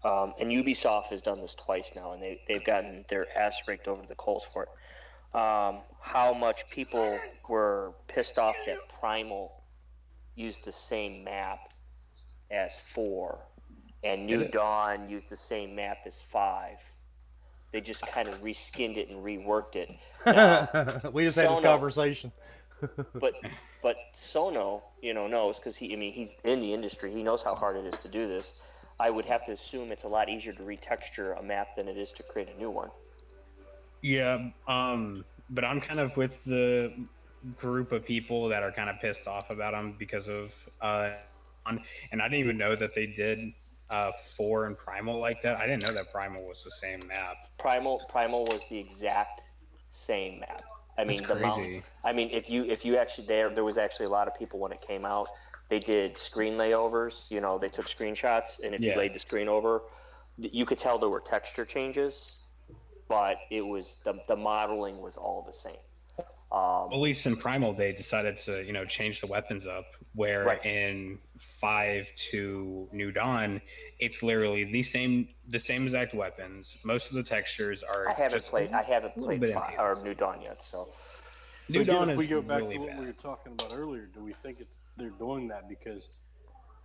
and Ubisoft has done this twice now, and they've gotten their ass raked over the coals for it. How much people were pissed off that Primal used the same map as 4, and New Dawn used the same map as 5. They just kind of reskinned it and reworked it. Now, we just had this conversation. but Sono, knows because he's in the industry. He knows how hard it is to do this. I would have to assume it's a lot easier to retexture a map than it is to create a new one. Yeah, but I'm kind of with the group of people that are kind of pissed off about them because of and I didn't even know that they did 4 and Primal like that. I didn't know that Primal was the same map. Primal was the exact same map. I mean, That's crazy. If you actually there was actually a lot of people when it came out. They did screen layovers. They took screenshots, and if you laid the screen over, you could tell there were texture changes, but it was the modeling was all the same. At least in Primal, they decided to change the weapons up. Where in 5 to New Dawn, it's literally the same exact weapons. Most of the textures are. I haven't played 5 or New Dawn yet, so. New Dawn is we go back really to what bad. we were talking about earlier. Do we think they're doing that because,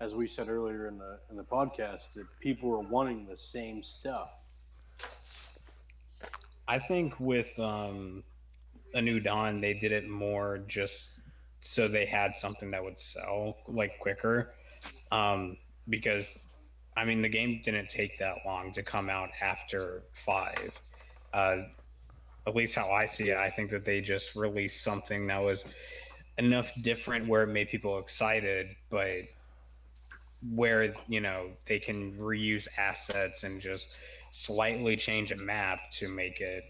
as we said earlier in the podcast, that people are wanting the same stuff? I think with a New Dawn, they did it more just so they had something that would sell like quicker. Because the game didn't take that long to come out after 5. At least how I see it, I think that they just released something that was enough different where it made people excited, but where they can reuse assets and just slightly change a map to make it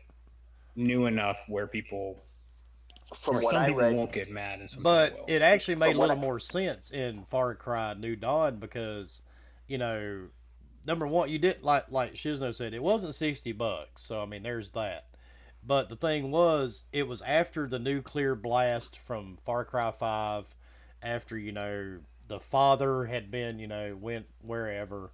new enough where people From what some I people read, won't get mad and some But people will. it actually made a From what little more sense in Far Cry New Dawn because, number one, you did like Shizno said, it wasn't $60, so there's that. But the thing was, it was after the nuclear blast from Far Cry 5, after the father had been went wherever,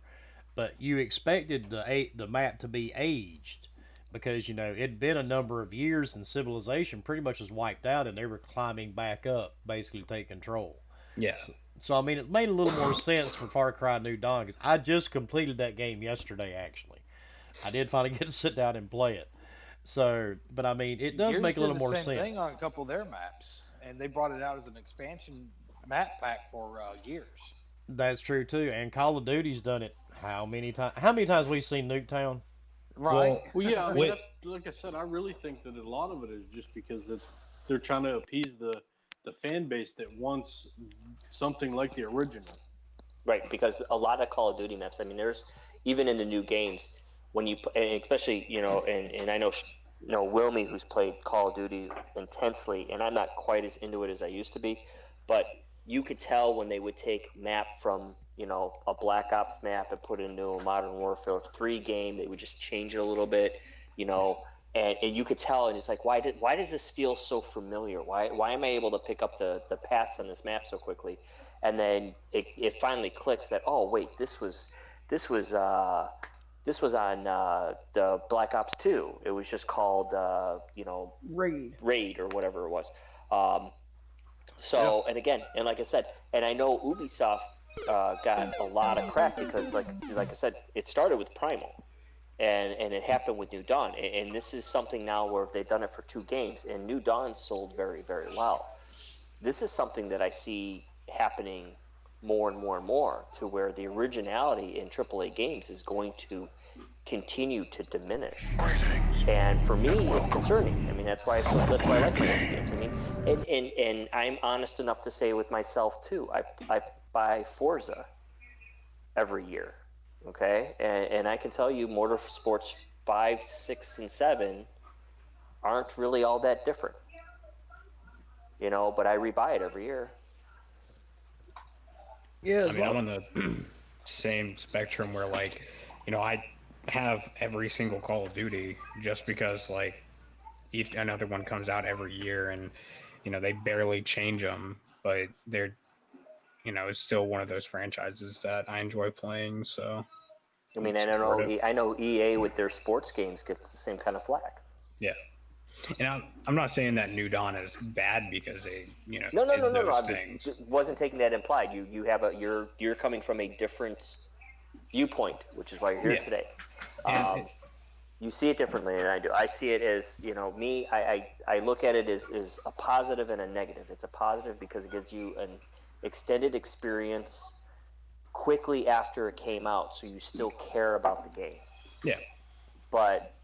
but you expected the map to be aged because it'd been a number of years and civilization pretty much was wiped out and they were climbing back up basically to take control. Yeah. So it made a little more sense for Far Cry New Dawn because I just completed that game yesterday. Actually, I did finally get to sit down and play it. So, but it does Gears make a little did more the same sense. thing on a couple of their maps, and they brought it out as an expansion map pack for Gears. That's true too. And Call of Duty's done it how many times? How many times we've seen Nuketown? Right. Well, yeah, Wait. that's, like I said, I really think that a lot of it is just because they're trying to appease the fan base that wants something like the original. right? Because a lot of Call of Duty maps. There's even in the new games when you, and especially and I know Wilmy, who's played Call of Duty intensely, and I'm not quite as into it as I used to be, but you could tell when they would take map from a Black Ops map and put it into a Modern Warfare 3 game. They would just change it a little bit, and you could tell, and it's like, why does this feel so familiar? Why am I able to pick up the paths on this map so quickly? and then it finally clicks that, oh wait, this was on the Black Ops 2. It was just called Raid or whatever it was. And again, and like I said, and I know Ubisoft got a lot of crap because like I said, it started with Primal. And it happened with New Dawn. And this is something now where they've done it for 2 games, and New Dawn sold very, very well. This is something that I see happening more and more and more, to where the originality in AAA games is going to continue to diminish. And for me, it's concerning. I mean, that's why I like my games. I mean, and I'm honest enough to say with myself too, I buy Forza every year. Okay, and I can tell you, Motorsports 5, 6, and 7 aren't really all that different, but I rebuy it every year. Yeah, I mean, I'm on the same spectrum where, like, I have every single Call of Duty just because, like, another one comes out every year, and they barely change them, but they're it's still one of those franchises that I enjoy playing. So, I mean, I know EA with their sports games gets the same kind of flack. Yeah, and I'm not saying that New Dawn is bad because they no. things. I wasn't taking that implied. You're coming from a different viewpoint, which is why you're here today. You see it differently than I do. I see it as, me. I look at it as a positive and a negative. It's a positive because it gives you an extended experience quickly after it came out, so you still care about the game. Yeah. But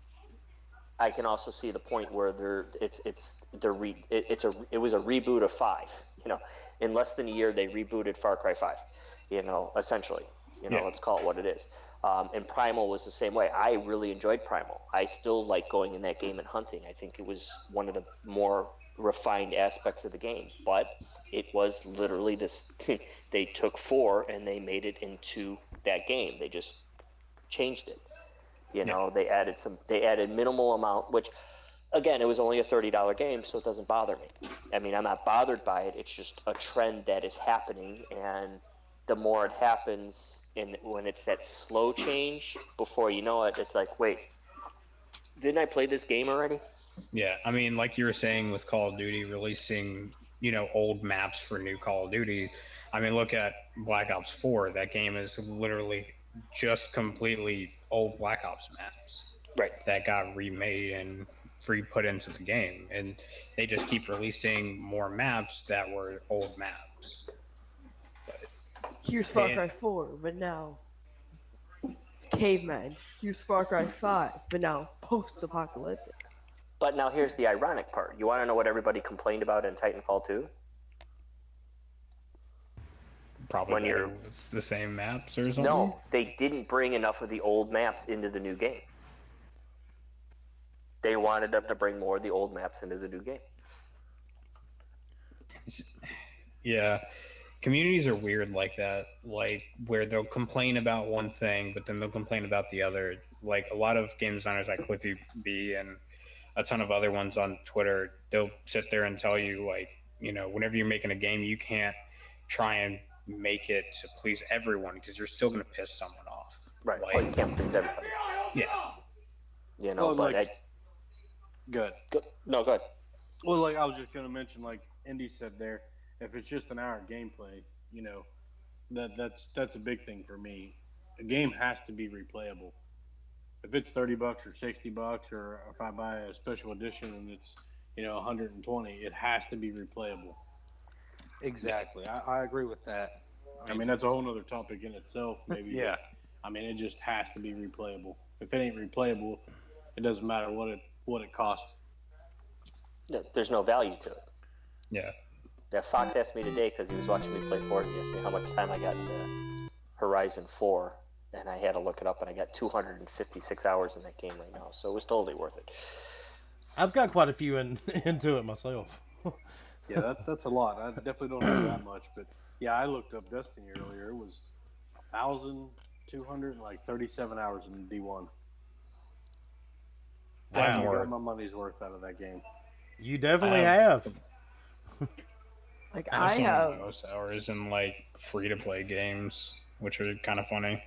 I can also see the point where it was a reboot of 5. In less than a year they rebooted Far Cry 5. Essentially. Let's call it what it is. And Primal was the same way. I really enjoyed Primal. I still like going in that game and hunting. I think it was one of the more refined aspects of the game, but it was literally this. They took 4 and they made it into that game. They just changed it. They added minimal amount, which again, it was only a $30 game, so it doesn't bother me. I mean, I'm not bothered by it. It's just a trend that is happening, and the more it happens, and when it's that slow change, before you know it, it's like, wait, didn't I play this game already? Yeah, I mean, like you were saying with Call of Duty releasing, old maps for new Call of Duty. I mean, look at Black Ops 4. That game is literally just completely old Black Ops maps. Right. That got remade and put into the game. And they just keep releasing more maps that were old maps. Here's Far Cry 4, but now caveman. Here's Far Cry 5, but now post-apocalyptic. But now here's the ironic part. You want to know what everybody complained about in Titanfall 2? Probably when it's the same maps or something? No, they didn't bring enough of the old maps into the new game. They wanted them to bring more of the old maps into the new game. Yeah. Communities are weird like that, like where they'll complain about one thing, but then they'll complain about the other. Like a lot of game designers like Cliffy B and a ton of other ones on Twitter, they'll sit there and tell you, like, whenever you're making a game, you can't try and make it to please everyone because you're still going to piss someone off. Right. Like, you can't please everybody. Yeah. Good. No, go ahead. Well, like I was just going to mention, like Indy said there, if it's just an hour gameplay, that's a big thing for me. A game has to be replayable. If it's $30 or $60, or if I buy a special edition and it's $120, it has to be replayable. Exactly, I agree with that. I mean that's a whole other topic in itself, maybe. Yeah. But, I mean, it just has to be replayable. If it ain't replayable, it doesn't matter what it costs. Yeah, there's no value to it. Yeah. Yeah, Fox asked me today because he was watching me play Forza. He asked me how much time I got into Horizon 4, and I had to look it up, and I got 256 hours in that game right now, so it was totally worth it. I've got quite a few into it myself. Yeah, that's a lot. I definitely don't have that much, but yeah, I looked up Destiny earlier. It was 1,237 hours in D1. I got my money's worth out of that game. You definitely have. Like I I spend have, most hours in like free to play games, which are kind of funny.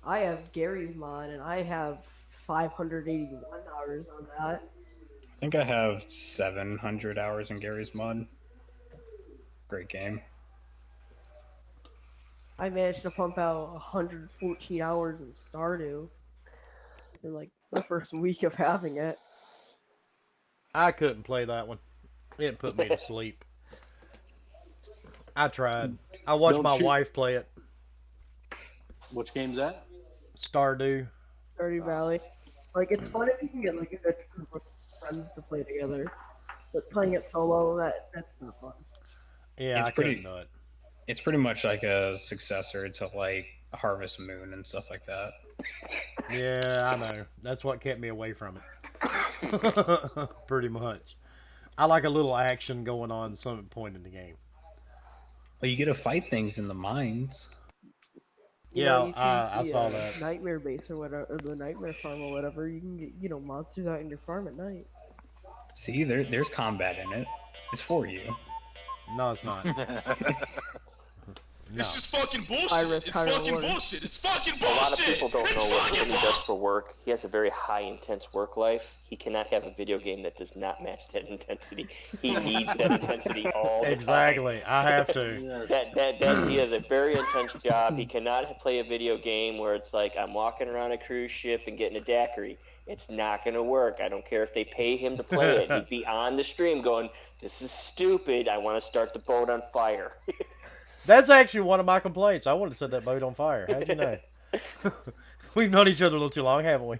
I have Gary's mod, and I have 581 hours on that. I think I have 700 hours in Gary's Mod. Great game. I managed to pump out 114 hours in Stardew in like the first week of having it. I couldn't play that one. It put me to sleep. I tried. I watched Don't my shoot. wife play it. Which game's that? Stardew. Stardew Valley. Like it's fun if you can get like a good group of friends to play together. But playing it solo, that's not fun. Yeah, It's I couldn't pretty- do it. It's pretty much like a successor to like Harvest Moon and stuff like that. Yeah, I know. That's what kept me away from it. Pretty much. I like a little action going on some point in the game. Well, you get to fight things in the mines. You Yeah, know, you I choose saw the, that. Nightmare base or whatever, or the Nightmare farm or whatever. You can get, monsters out in your farm at night. See, there's combat in it. It's for you. No, it's not. No. It's just fucking bullshit. Iris It's Kyra fucking Warren. bullshit. It's fucking A bullshit. lot of people don't It's know what fucking Jimmy does for work. He has a very high intense work life. He cannot have a video game that does not match that intensity. He needs that intensity all the time. Exactly. I have to. That he has a very intense job. He cannot play a video game where it's like I'm walking around a cruise ship and getting a daiquiri. It's not going to work. I don't care if they pay him to play it. He'd be on the stream going, "This is stupid. I want to start the boat on fire." That's actually one of my complaints. I wanted to set that boat on fire. How'd you know? We've known each other a little too long, haven't we?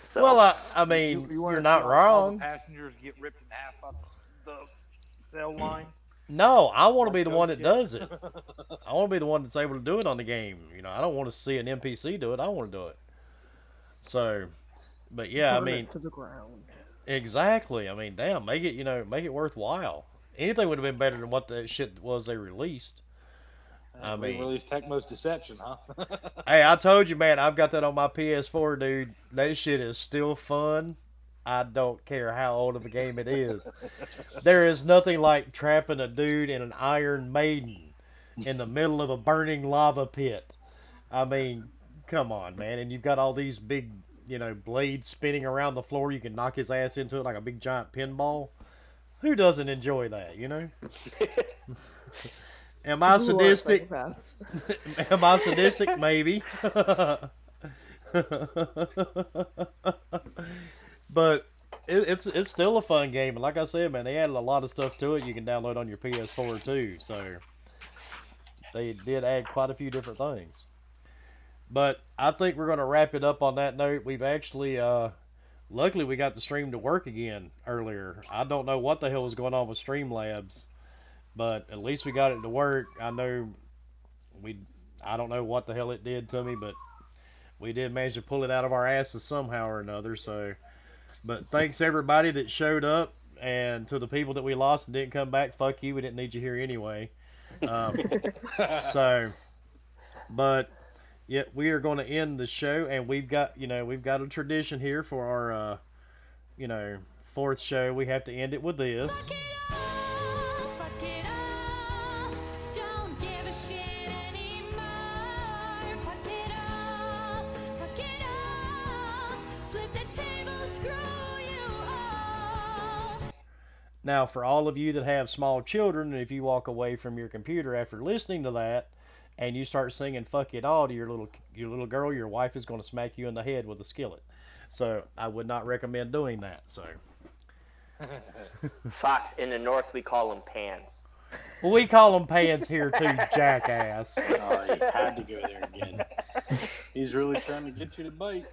So, Well, I mean, You wanna you're see not all wrong. the passengers get ripped in half by the cell line. No, I want to Like be the ghost one that ship. does it. I want to be the one that's able to do it on the game. You know, I don't want to see an NPC do it. I want to do it. So, but yeah, I Burn it mean, to the ground. exactly. I mean, damn, make it, make it worthwhile. Anything would have been better than what that shit was they released. I We mean, released Tecmo's Deception, huh? hey, I told you, man, I've got that on my PS4, dude. That shit is still fun. I don't care how old of a game it is. There is nothing like trapping a dude in an Iron Maiden in the middle of a burning lava pit. I mean, come on, man. And you've got all these big, blades spinning around the floor. You can knock his ass into it like a big giant pinball. Who doesn't enjoy that, Am I People who are sadistic? psychopaths. Am I sadistic? Maybe. But it's still a fun game, and like I said, man, they added a lot of stuff to it. You can download on your PS4 too, so they did add quite a few different things. But I think we're gonna wrap it up on that note. We've actually, luckily, we got the stream to work again earlier. I don't know what the hell was going on with Streamlabs, but at least we got it to work. I don't know what the hell it did to me, but we did manage to pull it out of our asses somehow or another. So, but thanks everybody that showed up, and to the people that we lost and didn't come back, fuck you. We didn't need you here anyway. So, but yeah, we are going to end the show, and we've got a tradition here for our fourth show. We have to end it with this. Fuck it all, don't give a shit anymore. Fuck it all, flip the table, screw you all. Now, for all of you that have small children, if you walk away from your computer after listening to that, and you start singing "fuck it all" to your little girl, your wife is going to smack you in the head with a skillet. So I would not recommend doing that. So. Fox, in the north, we call them pans. Well, we call them pans here too, jackass. Oh, you had to go there again. He's really trying to get you to bite.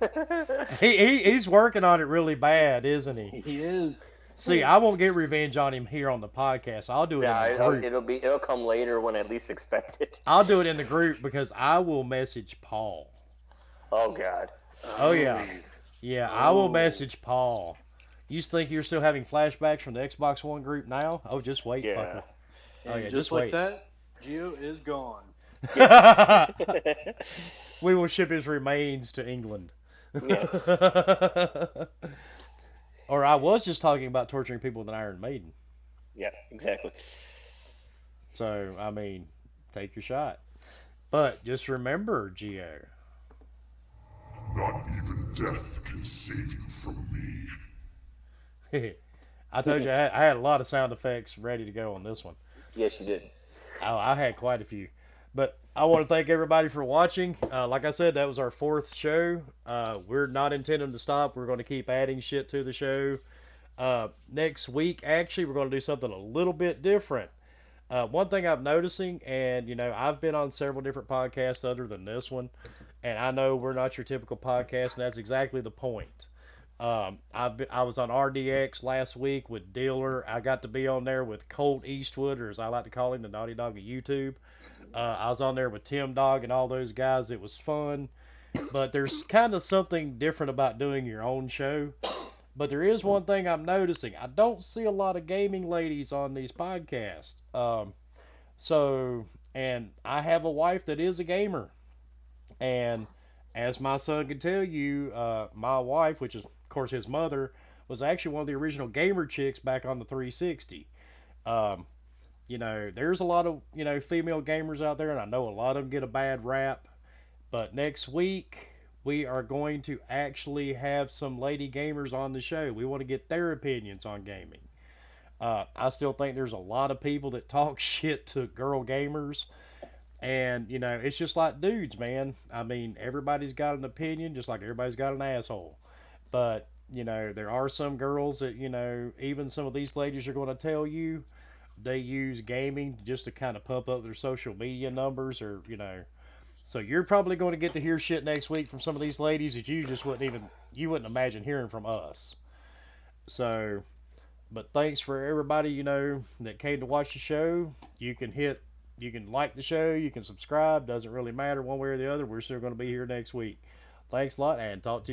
He's working on it really bad, isn't he? He is. See, I won't get revenge on him here on the podcast. I'll do it in the group. It'll come later when I least expect it. I'll do it in the group because I will message Paul. Oh God. Oh yeah, yeah. I will message Paul. You think you're still having flashbacks from the Xbox One group now? Oh, just wait, Yeah. fucker. Oh And yeah, just wait. like that, Gio is gone. We will ship his remains to England. Yeah. Or I was just talking about torturing people with an Iron Maiden. Yeah, exactly. So, I mean, take your shot. But just remember, Geo. Not even death can save you from me. I told you I had a lot of sound effects ready to go on this one. Yes, you did. Oh, I had quite a few. But I want to thank everybody for watching. Like I said, that was our 4th show. We're not intending to stop. We're going to keep adding shit to the show. Next week, actually, we're going to do something a little bit different. One thing I'm noticing, and I've been on several different podcasts other than this one, and I know we're not your typical podcast, and that's exactly the point. I was on RDX last week with Dealer. I got to be on there with Colt Eastwood, or as I like to call him, the Naughty Dog of YouTube. I was on there with Tim Dog and all those guys. It was fun, but there's kind of something different about doing your own show. But there is one thing I'm noticing. I don't see a lot of gaming ladies on these podcasts. And I have a wife that is a gamer. And as my son can tell you, my wife, which is, of course, his mother, was actually one of the original gamer chicks back on the 360. Um, there's a lot of, female gamers out there, and I know a lot of them get a bad rap. But next week, we are going to actually have some lady gamers on the show. We want to get their opinions on gaming. I still think there's a lot of people that talk shit to girl gamers. And, it's just like dudes, man. I mean, everybody's got an opinion, just like everybody's got an asshole. But, there are some girls that, even some of these ladies are going to tell you they use gaming just to kind of pump up their social media numbers, or, So you're probably going to get to hear shit next week from some of these ladies that you wouldn't imagine hearing from us. So, but thanks for everybody, that came to watch the show. You can like the show, you can subscribe, doesn't really matter one way or the other. We're still going to be here next week. Thanks a lot, and talk to you.